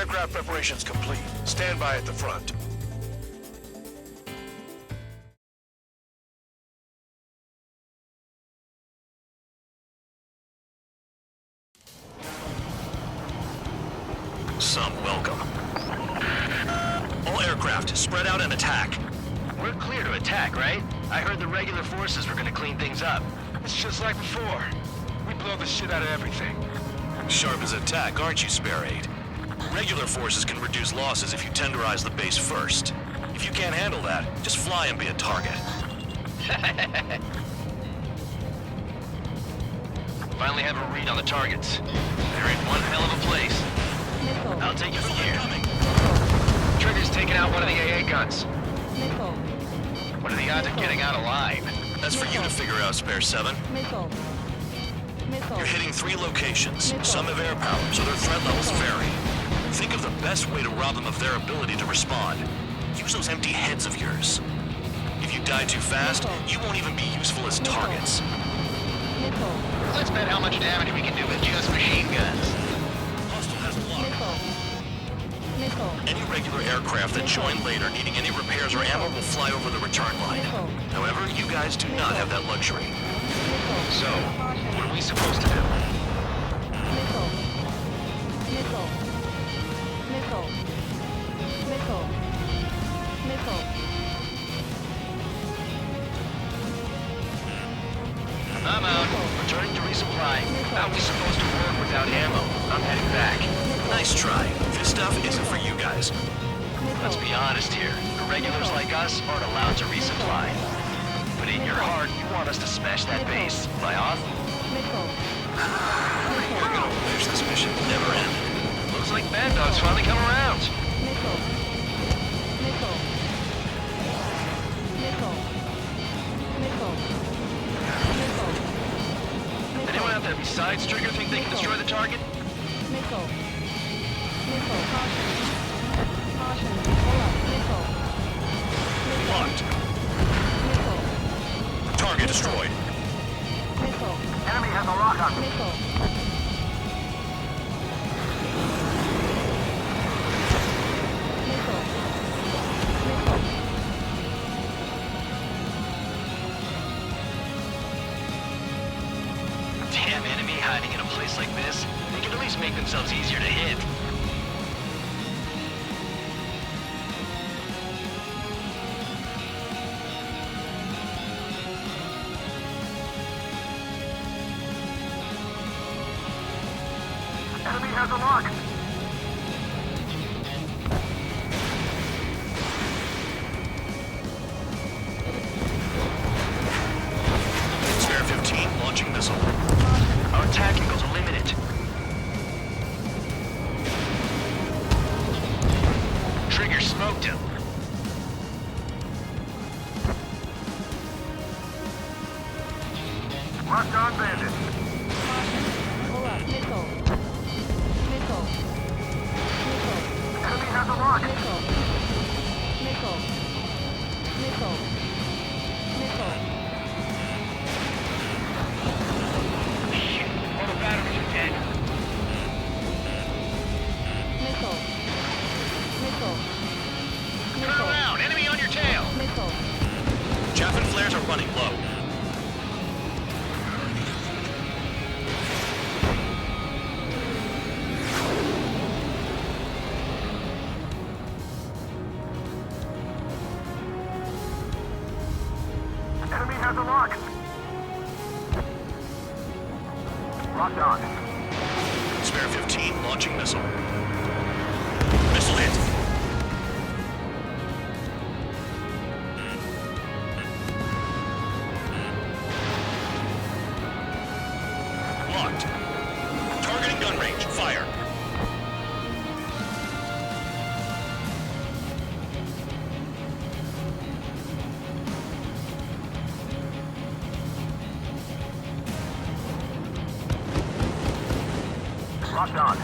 Aircraft preparations complete. Stand by at the front. Some welcome. All aircraft, spread out and attack. We're clear to attack, right? I heard the regular forces were gonna clean things up. It's just like before. We blow the shit out of everything. Sharp as attack, aren't you, Spare 8? Regular forces can reduce losses if you tenderize the base first. If you can't handle that, just fly and be a target. Finally have a read on the targets. They're in one hell of a place. I'll take it from here. Trigger's taking out one of the AA guns. Missile. What are the odds of getting out alive? That's for you to figure out, Spare 7. Missile. Missile. You're hitting 3 locations. Some have air power, so their threat levels vary. Think of the best way to rob them of their ability to respond. Use those empty heads of yours. If you die too fast, you won't even be useful as targets. Missile. Let's bet how much damage we can do with just machine guns. Hostile has a lock. Missile. Any regular aircraft that join later needing any repairs or ammo will fly over the return line. However, you guys do not have that luxury. So, what are we supposed to do? Missile. Missile. Missile. Missile. Missile. I'm out. Returning to resupply. How are we supposed to work without ammo? I'm heading back. Nice try. This stuff isn't for you guys. Let's be honest here. Irregulars like us aren't allowed to resupply. But in your heart, you want us to smash that base. Am I off? We're gonna wish this mission never end. Looks like Bad Dog's finally come around. Missile. Missile. Missile. Missile. Missile. Anyone out there besides Trigger think they can destroy the target? Missile. Missile. Caution. Caution. Pull up. Missile. Locked. Missile. Target destroyed. Missile. Enemy has a lock on me. Missile. Missile. Missile. Damn enemy hiding in a place like this. They can at least make themselves easier to hit. Enemy has a lock. Spare 15 launching missile. Our attack angles are limited. Trigger smoked him. Locked on bandit. Pull up. Missile. Missile. Missile. Enemy has a lock. Missile. Missile. Missile. Missile. Shit, all the batteries are dead. Missile. Missile. Turn around! Enemy on your tail! Missile. Chaff and flares are running low. Enemy has a lock. Locked on. Spare 15 launching missile. Missile hit. Locked. Targeting gun range. Fire. Locked on.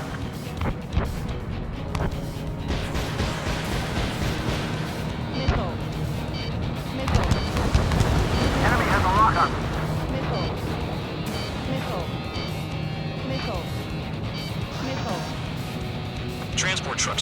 Missile. Missile. Enemy has a lock on me. Missile. Missile. Missile. Missile. Transport trucks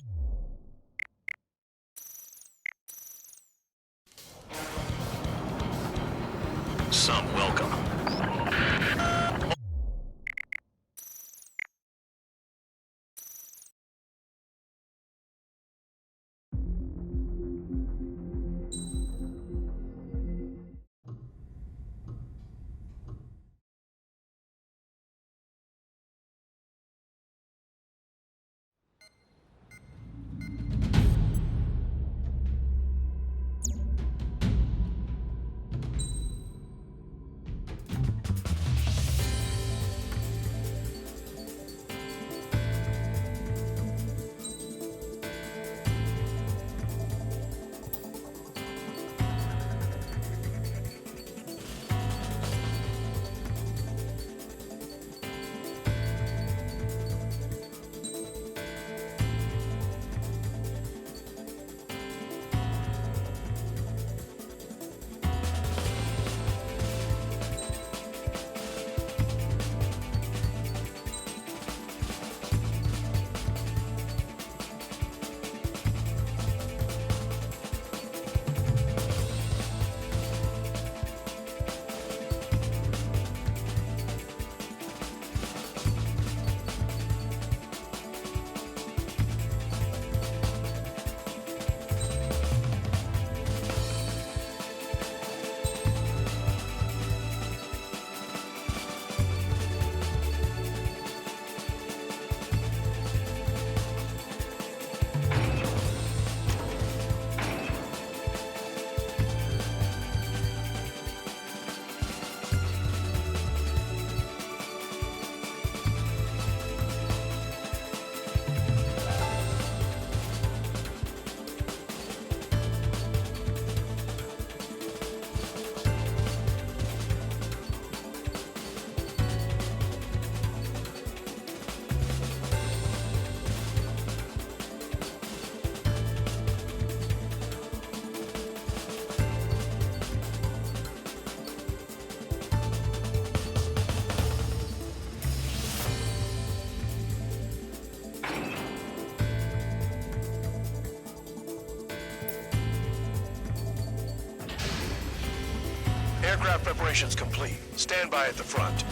Aircraft preparations complete. Stand by at the front.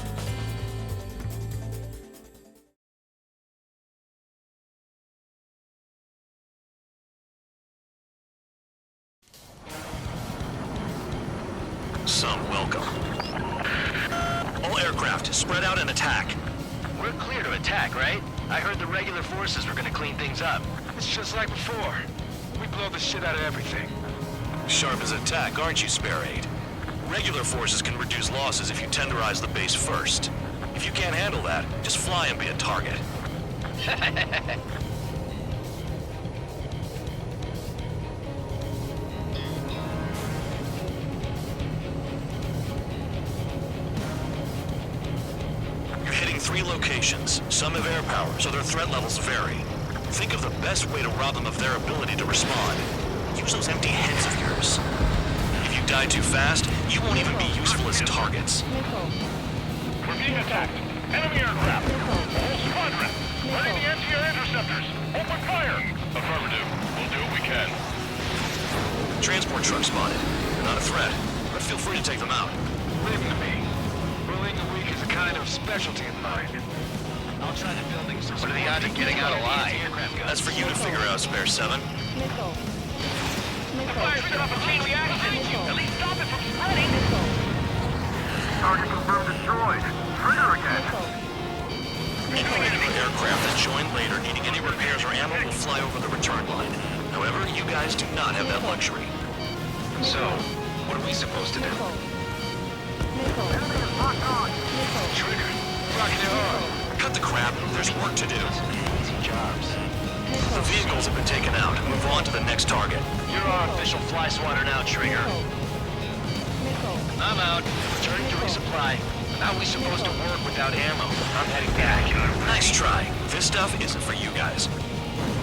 Some welcome. All aircraft, spread out and attack. We're clear to attack, right? I heard the regular forces were gonna clean things up. It's just like before. We blow the shit out of everything. Sharp as attack, aren't you, Spare 8? Regular forces can reduce losses if you tenderize the base first. If you can't handle that, just fly and be a target. You're hitting 3 locations. Some have air power, so their threat levels vary. Think of the best way to rob them of their ability to respond. Use those empty heads of yours. If you die too fast, you won't even be useful as targets. We're being attacked. Enemy aircraft. Whole squadron. Ready the anti-air interceptors. Open fire. Affirmative. We'll do what we can. Transport truck spotted. They're not a threat, but feel free to take them out. Leave them to me. Bullying the weak is a kind of specialty of mine. I'll try the buildings. What are the odds of getting out alive? That's for you to figure out, Spare 7. Missile. The fire's set up a chain reaction. At least stop it from spreading. Target confirmed destroyed. Trigger again. Any regular aircraft that join later needing any repairs or ammo will fly over the return line. However, you guys do not have that luxury. So, what are we supposed to do? Trigger. Rocking it hard. Cut the crap. There's work to do. Easy jobs. The vehicles have been taken out. Move on to the next target. You're our official fly swatter now, Trigger. I'm out. Returning to resupply. How are we supposed to work without ammo? I'm heading back. Nice try. This stuff isn't for you guys.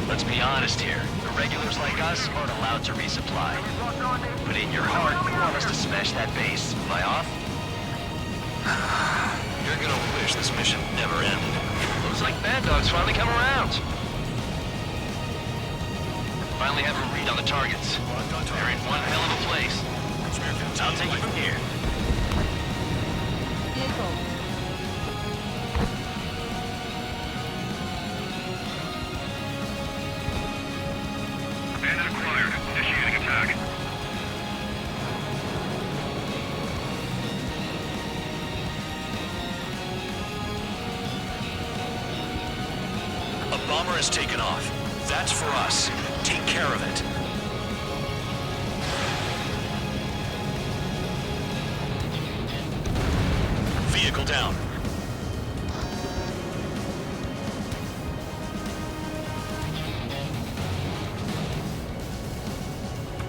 Let's be honest here. The regulars like us aren't allowed to resupply. But in your heart, you want us to smash that base. Am I off? You're gonna wish this mission never ended. Looks like Bad Dog's finally come around. Finally have a read on the targets. They're in one hell of a place. I'll take it from here. Bandit acquired. Initiating attack. A bomber has taken off. That's for us. Take care of it. Vehicle down.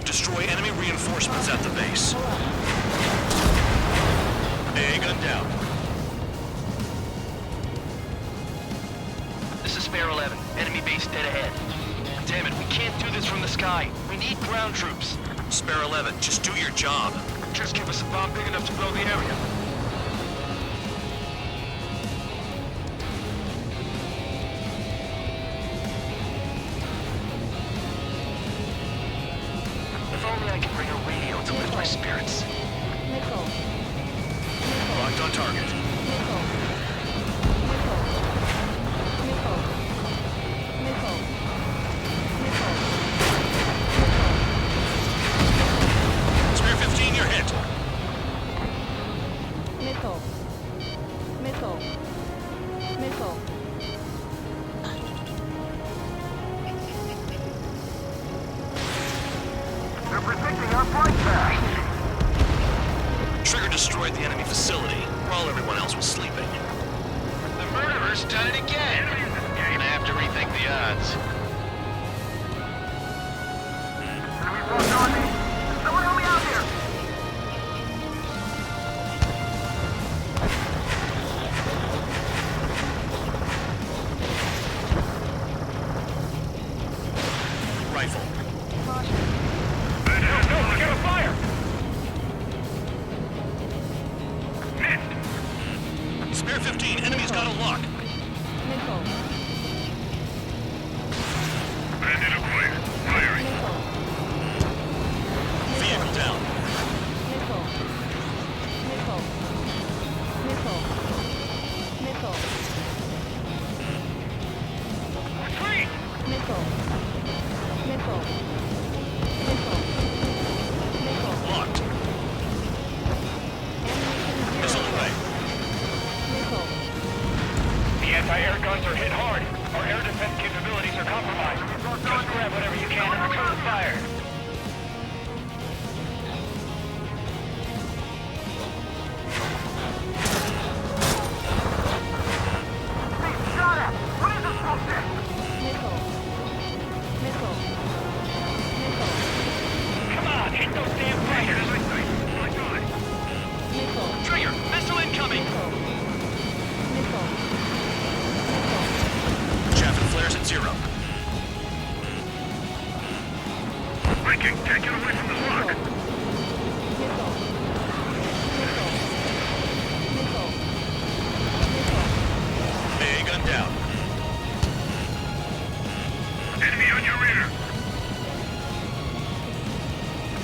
Destroy enemy reinforcements at the base. A gun down. This is Spare 11. Enemy base dead ahead. Damn it, we can't do this from the sky. We need ground troops. Spare 11, just do your job. Just give us a bomb big enough to blow the area. If only I could bring a radio to lift my spirits. Locked on target. Spare 15, you're hit. Missile. Missile. Missile. They're predicting our flight path. Trigger destroyed the enemy facility while everyone else was sleeping. The murderer's done it again. You're gonna have to rethink the odds. Enemies walking on me. Someone help me out here. Rifle. Bandit, no, we got a fire. Spare 15, enemy's got a lock. Missile. Bandit acquired. Firing. Vehicle down. Missile. defense capabilities are compromised. Just grab whatever you can and return fire. Shot at! What is this bullshit? Missile. Missile. Missile. Come on, hit those damn fighters! Missile. Trigger, missile incoming! Missile. Chaffin flares at 0. Breaking! Can't get away from this rock! Missile. Missile. Missile. A gun down. Enemy on your rear!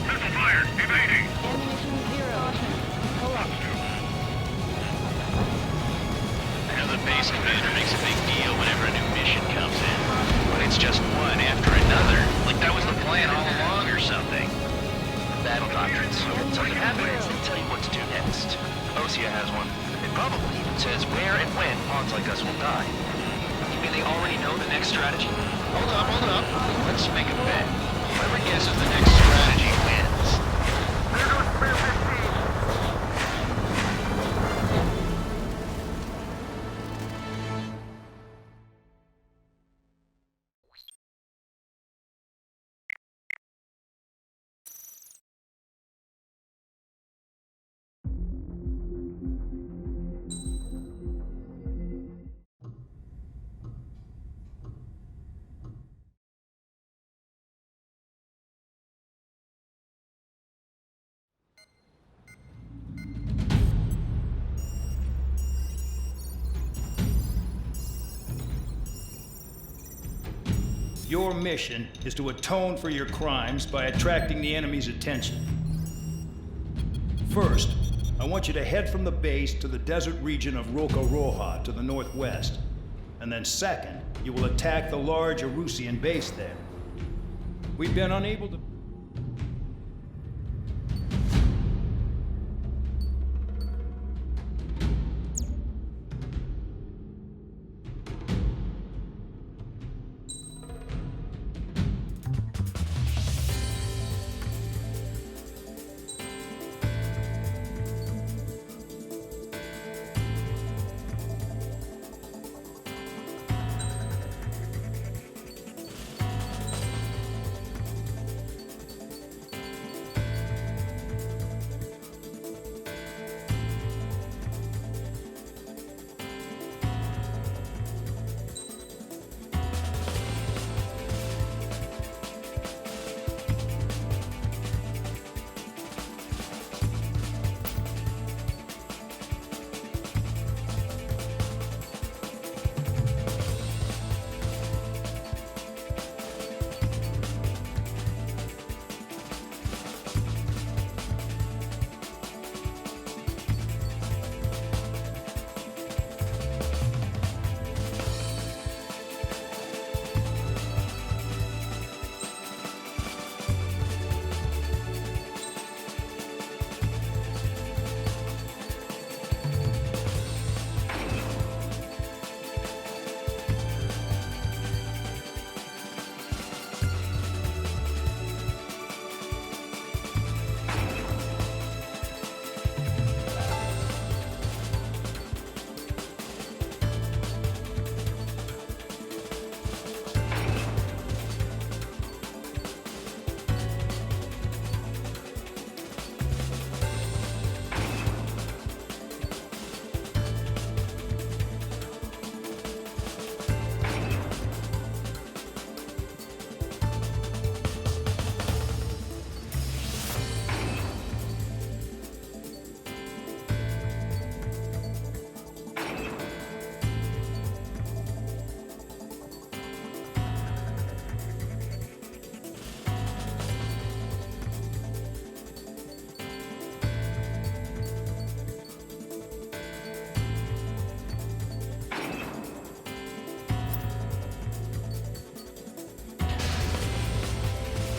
Missile fired! Evading! Ammunition 0. Pull up. I know the base commander makes a big deal whenever a new mission comes in. But it's just one after another. Like that was the plan all along or something. Battle doctrines. Something happens, they tell you what to do next. Osea has one. It probably even says where and when pawns like us will die. You mean they already know the next strategy? Hold up. Let's make a bet. Whoever guesses the next strategy wins. There goes Spare 15. Your mission is to atone for your crimes by attracting the enemy's attention. First, I want you to head from the base to the desert region of Roca-Roja to the northwest. And then second, you will attack the large Erusian base there. We've been unable to...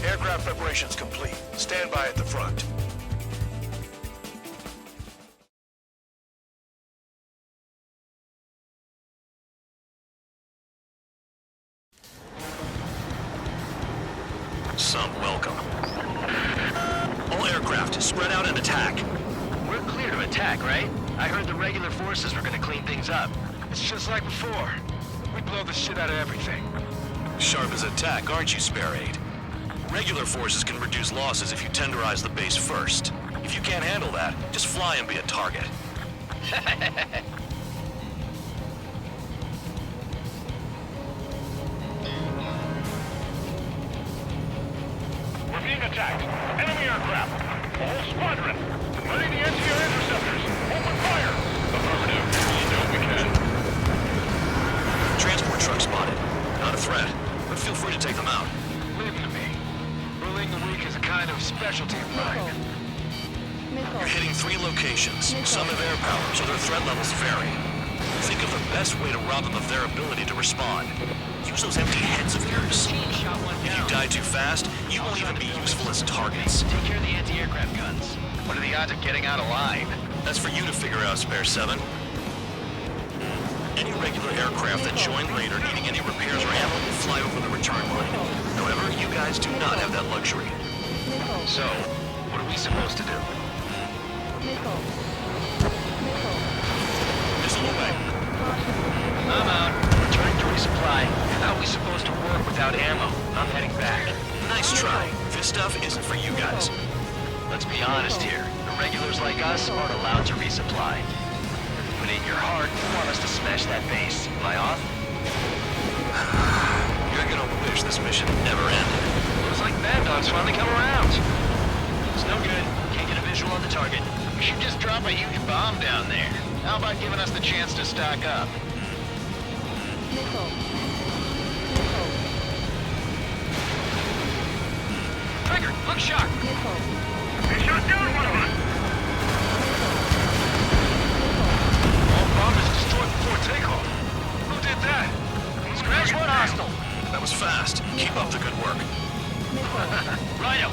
Aircraft preparations complete. Stand by at the front. Some welcome. All aircraft, spread out and attack. We're clear to attack, right? I heard the regular forces were gonna clean things up. It's just like before. We blow the shit out of everything. Sharp as attack, aren't you, Spare 8? Regular forces can reduce losses if you tenderize the base first. If you can't handle that, just fly and be a target. We're being attacked. Enemy aircraft. A whole squadron. Ready the NTR interceptors. Open fire. Affirmative. You know we can. Transport truck spotted. Not a threat, but feel free to take them out. Leave them to me. Bullying the weak is a kind of specialty of mine. You're hitting 3 locations. Some have air power, so their threat levels vary. Think of the best way to rob them of their ability to respond. Use those empty heads of yours. If you die too fast, you won't even be useful as targets. Take care of the anti-aircraft guns. What are the odds of getting out alive? That's for you to figure out, Spare 7. Any regular aircraft that join later needing any repairs or ammo will fly over the return line. However, you guys do not have that luxury. So, what are we supposed to do? Missile away. I'm out. Returning to resupply. How are we supposed to work without ammo? I'm heading back. Nice try. This stuff isn't for you guys. Let's be honest here. Irregulars like us aren't allowed to resupply. But in your heart, you want us to smash that base. Am I off? You're gonna wish this mission never ended. Looks like Mad Dog's finally come around. It's no good. Can't get a visual on the target. We should just drop a huge bomb down there. How about giving us the chance to stock up? Trigger, look sharp! They shot down one of us! All bomb is destroyed before takeoff. Who did that? Scratch one hostile! That was fast. Keep up the good work. Rhino!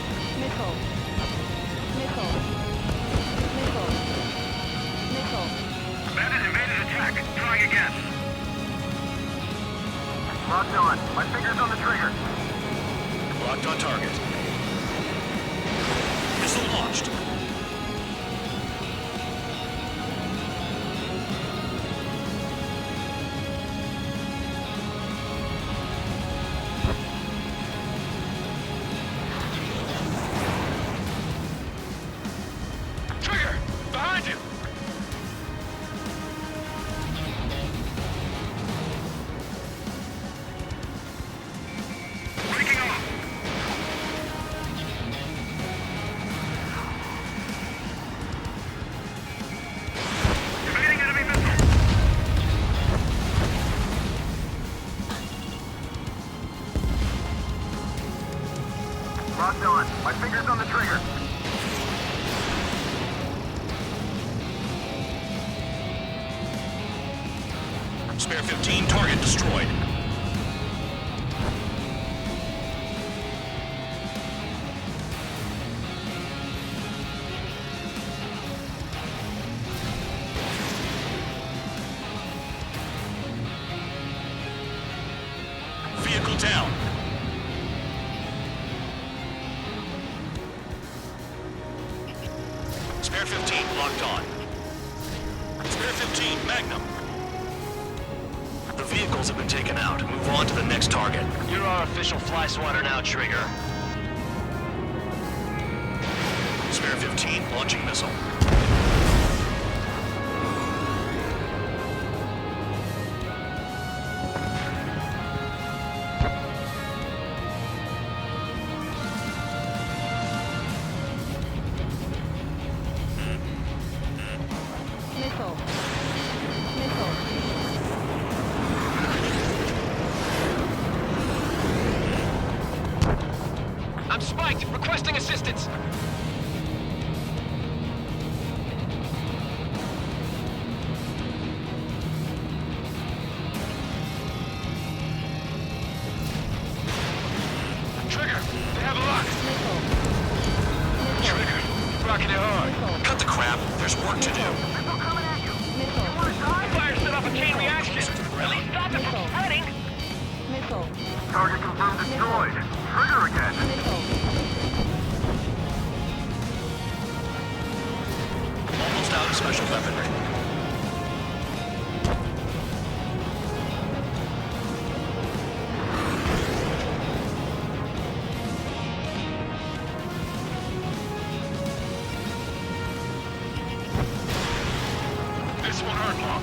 Bandit invaded attack. Trying again. Locked on. My finger's on the trigger. Locked on target. Missile launched. Trigger! Behind you! Breaking off. Evading enemy missile. Locked on. My finger's on the trigger. Spare 15, target destroyed. Vehicle down. Spare 15, locked on. Spare 15, Magnum. The vehicles have been taken out. Move on to the next target. You're our official fly swatter now, Trigger. Spare 15, launching missile. I'm spiked! Requesting assistance! Trigger! They have a lock! Trigger! Rocking it hard! Cut the crap. There's work to do. Fire set off a chain reaction. At least stop it from spreading. Target confirmed destroyed. Trigger again. weaponry. This one hurt, Long.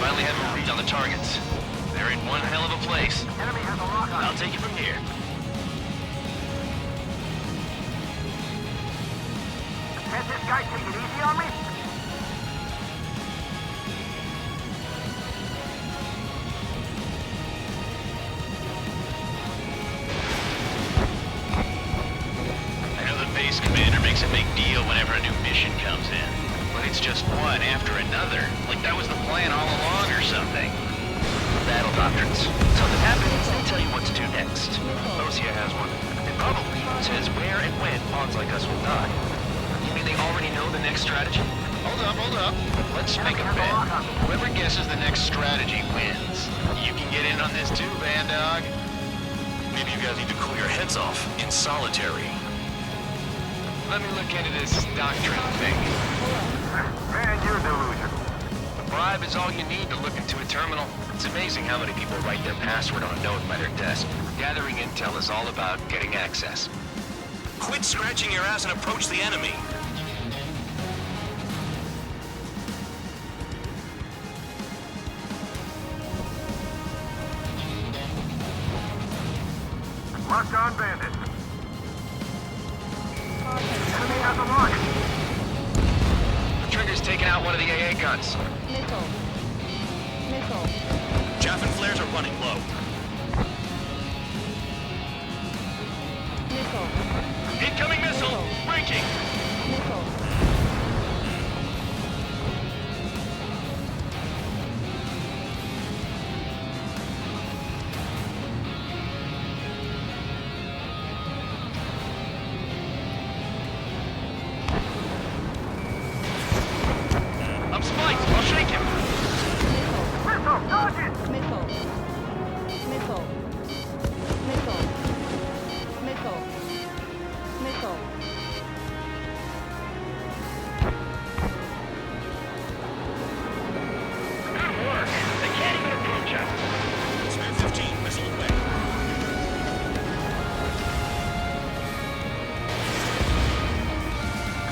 Finally have a read on the targets. They're in one hell of a place. Enemy has a lock on. I'll take it from here. Can't this guy take it easy on me? I know the base commander makes a big deal whenever a new mission comes in. But it's just one after another. Like that was the plan all along or something. Battle doctrines. Something happens, they tell you what to do next. Osea has one. It probably even says where and when pawns like us will die. You mean they already know the next strategy? Hold up. Let's make a bet. Whoever guesses the next strategy wins. You can get in on this too, Bandog. Maybe you guys need to cool your heads off in solitary. Let me look into this doctrine thing. Man, you're delusional. A bribe is all you need to look into a terminal. It's amazing how many people write their password on a note by their desk. Gathering intel is all about getting access. Quit scratching your ass and approach the enemy. Marked on bandit. Enemy has a lock. The trigger's taking out one of the AA guns. Missile. Chaff and flares are running low. Missile. Incoming missile! Breaking! Missile. I'm spiked! I'll shake him! Missile, dodge it! Missile. Missile. Good work! They can't even approach us! Spare 15, missile away.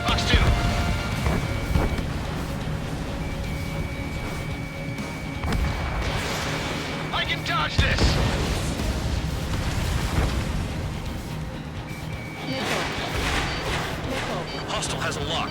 Box 2! I can dodge this! Hostile has a lock.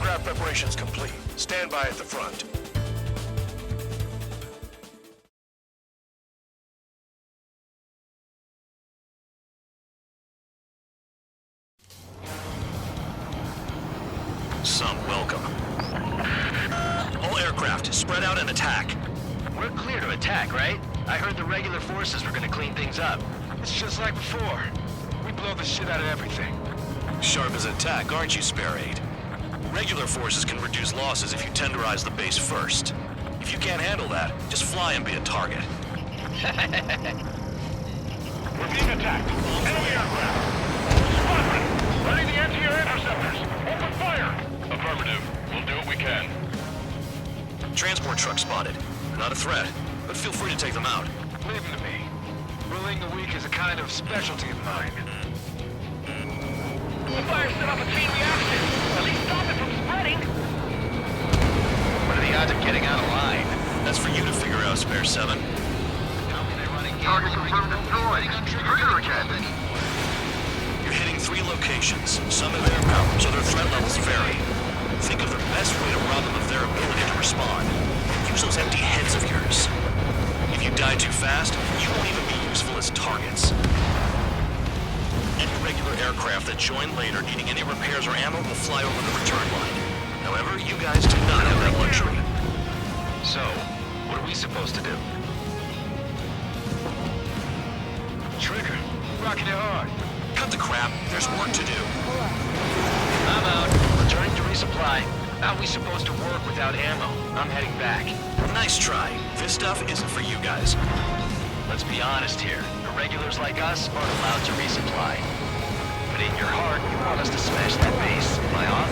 Aircraft preparations complete. Stand by at the front. Some welcome. All aircraft, spread out and attack. We're clear to attack, right? I heard the regular forces were gonna clean things up. It's just like before. We blow the shit out of everything. Sharp as attack, aren't you, Spare 8? Regular forces can reduce losses if you tenderize the base first. If you can't handle that, just fly and be a target. We're being attacked. Enemy aircraft. Squadron, ready the anti-air interceptors. Open fire. Affirmative. We'll do what we can. Transport truck spotted. Not a threat, but feel free to take them out. Leave them to me. Bullying the weak is a kind of specialty of mine. The fire set off a chain reaction. At least stop it from spreading. What are the odds of getting out of line? That's for you to figure out, Spare 7. Target confirmed destroyed. Trigger again. You're hitting 3 locations. Some have air power, so their threat levels vary. Think of the best way to rob them of their ability to respond. Use those empty heads of yours. If you die too fast, you won't even be useful as targets. Any regular aircraft that join later needing any repairs or ammo will fly over the return line. However, you guys do not have that luxury. So, what are we supposed to do? Trigger, rocking it hard. Cut the crap. There's work to do. I'm out. Returning to resupply. How are we supposed to work without ammo? I'm heading back. Nice try. This stuff isn't for you guys. Let's be honest here. Irregulars like us aren't allowed to resupply. But in your heart, you want us to smash that base. Am I off?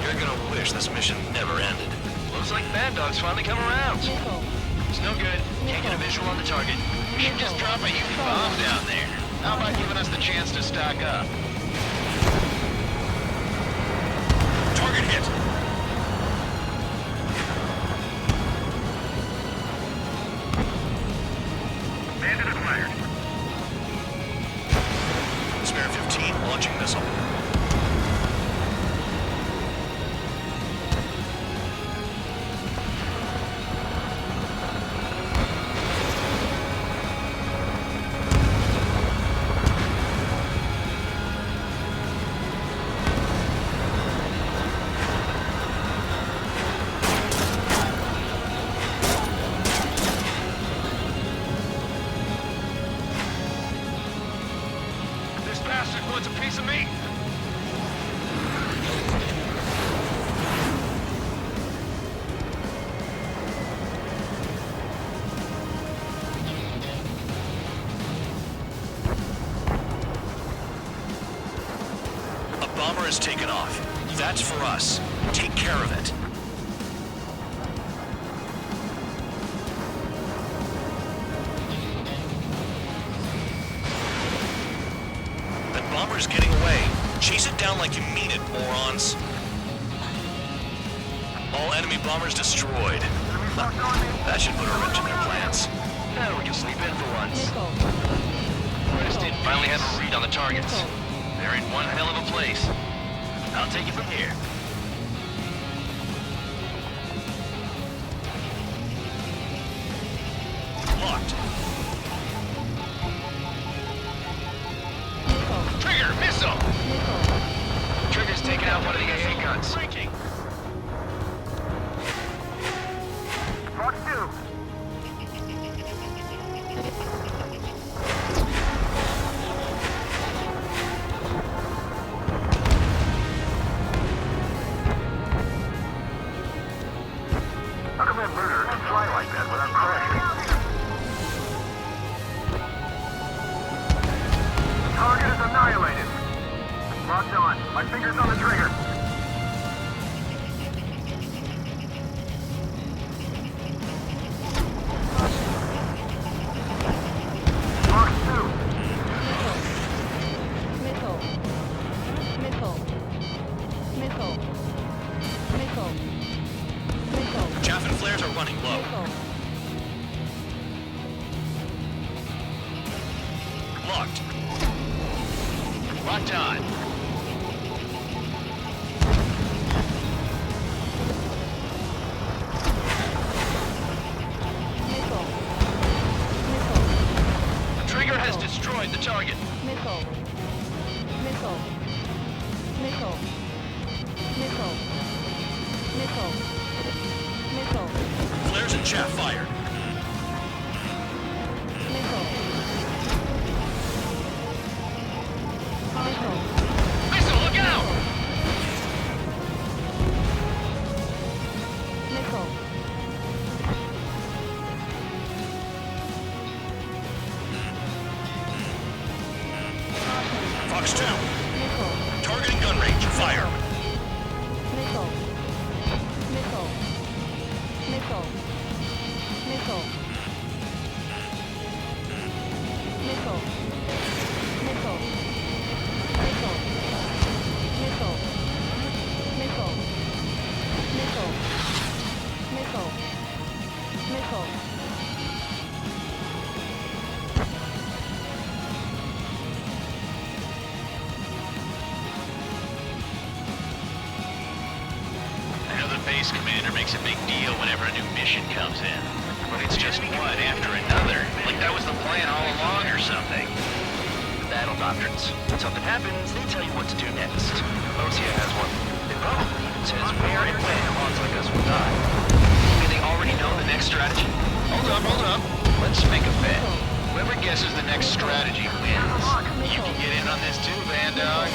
You're gonna wish this mission never ended. Looks like Bad Dog's finally come around. It's no good. Can't get a visual on the target. We should just drop a huge bomb down there. How about giving us the chance to stock up? Target hit. Bandit acquired. Spare 15 launching missile. Wants a piece of me? A bomber has taken off. That's for us. Take care of it. Bomber's getting away. Chase it down like you mean it, morons. All enemy bombers destroyed. That should put a wrench in their plans. Now we can sleep in for once. Preston finally have a read on the targets. They're in one hell of a place. I'll take it from here. Locked. Trigger, missile! Trigger's taking out one of the AA guns. Breaking. Mark 2. How come that murderer can fly like that without crashing? Target is annihilated. Locked on. My finger's on the trigger. Mark 2. Missile. Missile. Missile. Missile. Missile. Chaff and flares are running low. Locked. Locked on. Missile. Missile. Missile. Missile. Missile. Missile. Flares and chaff fired. Missile. Missile. Missile, look out! Missile. Fox 2. Missile. Targeting gun range. Fire. Missile. Missile. Missile. Missile. Missile. Missile. Missile. Missile. Missile. Missile. Missile. Missile. I know the base commander makes a big deal whenever a new mission comes in. But it's just one after another. Like that was the plan all along or something. Battle doctrines. When something happens, they tell you what to do next. OCA has one. It probably even says where and when Hans like us will die. Do they already know the next strategy? Hold up. Let's make a bet. Whoever guesses the next strategy wins. You can get in on this too, Van Dog.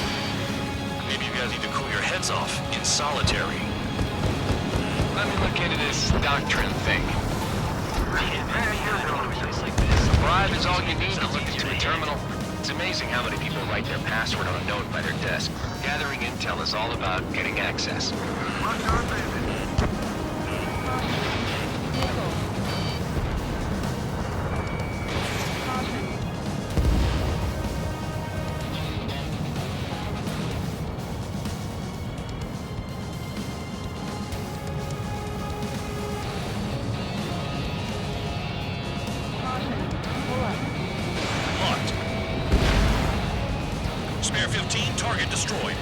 Maybe you guys need to cool your heads off in solitary. Let me look into this doctrine thing. The bribe is all you need to look into a terminal. It's amazing how many people write their password on a note by their desk. Gathering intel is all about getting access. Locked. Spare 15, target destroyed.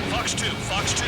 Fox 2, Fox 2.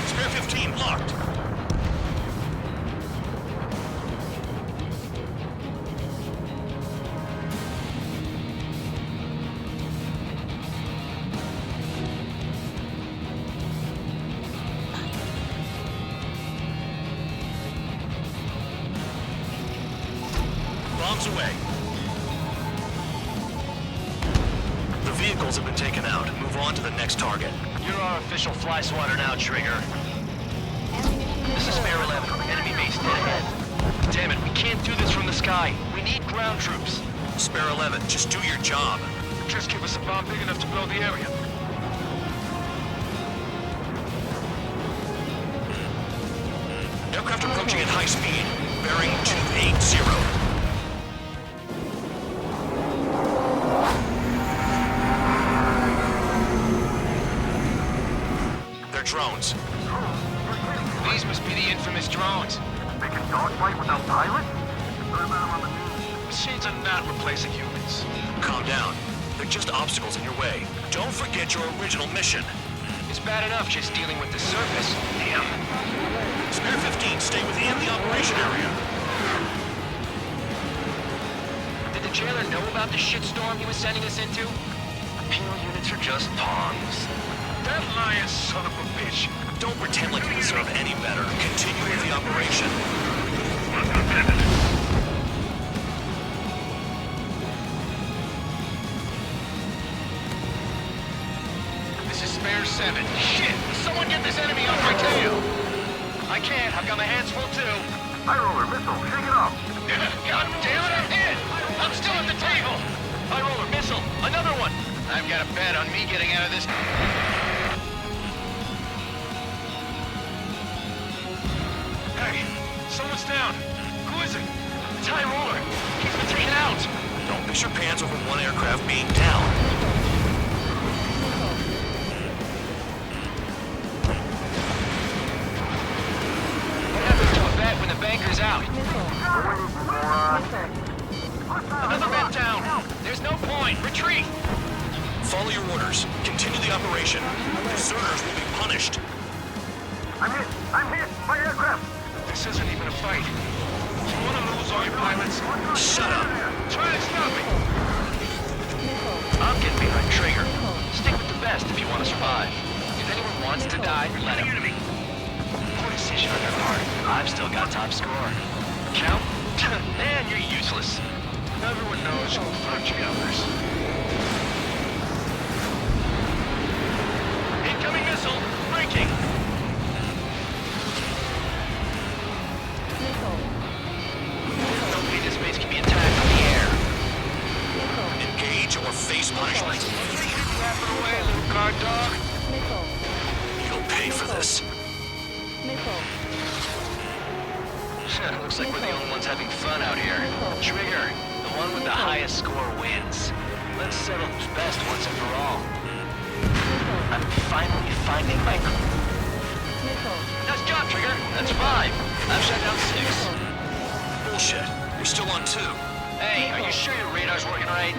Spare 15, locked. Bombs away. The vehicles have been taken out. Move on to the next target. You're our official fly swatter now, Trigger. This is Spare 11. Enemy base dead ahead. Damn it, we can't do this from the sky. We need ground troops. Spare 11, just do your job. Just give us a bomb big enough to blow the area. Aircraft approaching at high speed. Bearing 280. Drones. These must be the infamous drones. They can dogfight without pilots? Machines are not replacing humans. Calm down. They're just obstacles in your way. Don't forget your original mission. It's bad enough just dealing with the surface. Damn. Spare 15, stay within the operation area. Did the jailer know about the shitstorm he was sending us into? Penal units are just pawns. That lying son of a bitch. Don't pretend like you deserve any better. Continue with the operation. This is Spare 7. Shit! enemy on my tail! I can't, I've got my hands full too. High roller missile, shake it off. God damn it, I'm hit! I'm still at the table! High roller missile, another one! I've got a bet on me getting out of this. Hey, someone's down. Who is it? It's High Roller. He's been taken out. Don't piss your pants over one aircraft being down. What happens to a bet when the banker's out? Another bet down. There's no point. Retreat. Follow your orders. Continue the operation. Deserters will be punished. I'm hit! I'm hit! My aircraft! This isn't even a fight. You want to lose all your pilots? Shut up. Try to stop me. I'm getting behind Trigger. Stick with the best if you want to survive. If anyone wants to die, let him. Poor decision on your part. I've still got top score. Count? Man, you're useless. Everyone knows who fucked you others. Incoming missile! Breaking! No way this base can be attacked from the air. Engage or face punishment. Wrap it away, little guard dog. You'll pay for this. Looks like we're the only ones having fun out here. Trigger, the one with the highest score wins. Let's settle who's best once and for all. I'm finally finding my... Nice job, Trigger. That's 5. I've shut down 6. Bullshit. You're still on 2. Hey, are you sure your radar's working right?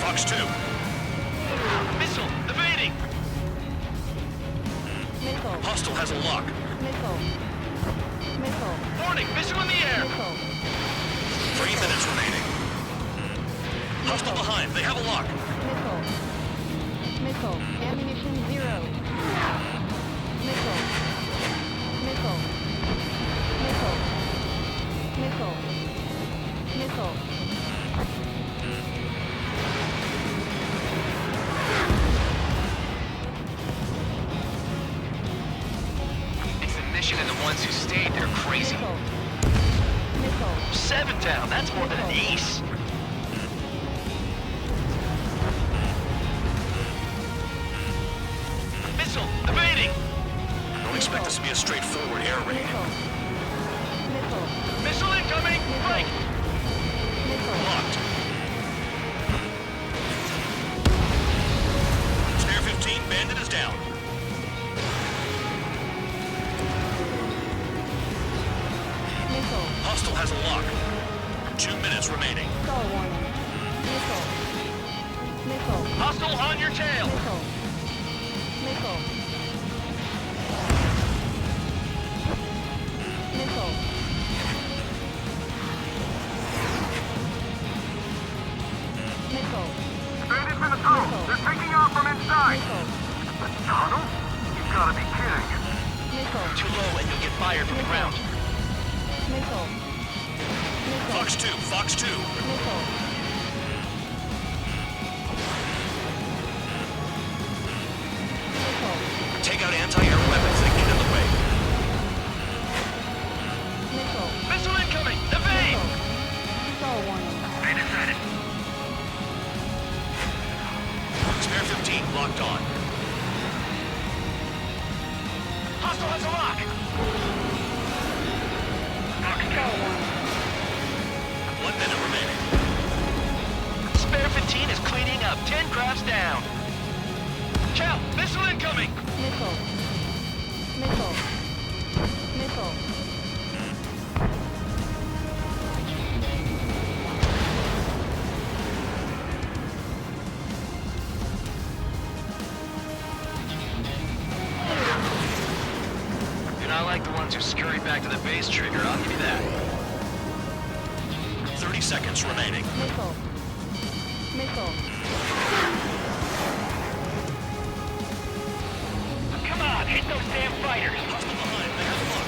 Fox 2. Missile, evading! Hostile has a lock. Warning, missile in the air! 3 minutes remaining. Hostile behind. They have a lock. Missile. Ammunition 0. Missile. Missile. Missile. Missile. Missile. It's the mission and the ones who stayed there crazy. Missile. 7 down, that's more than an ace. Missile, evading! Don't expect this to be a straightforward air raid. Missile incoming! Break! Locked. Spare 15, Bandit is down. Hostile has a lock. 2 minutes remaining. Star warning. Missile. Missile. Hostile on your tail! Missile. Missile. Missile. Missile. Bandits in the tunnel! They're taking off from inside! The tunnel? You've gotta be kidding! Missile. Too low and you'll get fired from the ground. Missile. Missile. Fox 2, Fox 2. Missile. Take out anti-air weapons that get in the way. Missile. Missile incoming! Evade! Star warning. Spare 15 locked on. Hostile has a lock! Star warning. 1 minute remaining. Spare 15 is cleaning up. 10 crafts down. Cal, missile incoming! Missile. Missile. Missile. You're not like the ones who scurry back to the base, Trigger. I'll give you that. 30 seconds remaining. Missile. Missile. Come on, hit those damn fighters! Hostile behind. They have a lock.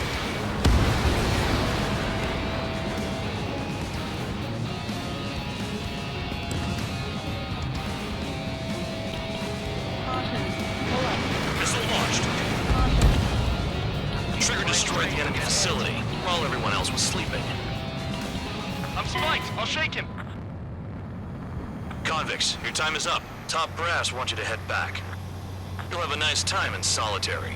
Caution. Pull up. Missile locked. sleeping. I'm spiked. I'll shake him. Convicts, your time is up. Top brass want you to head back. You'll have a nice time in solitary.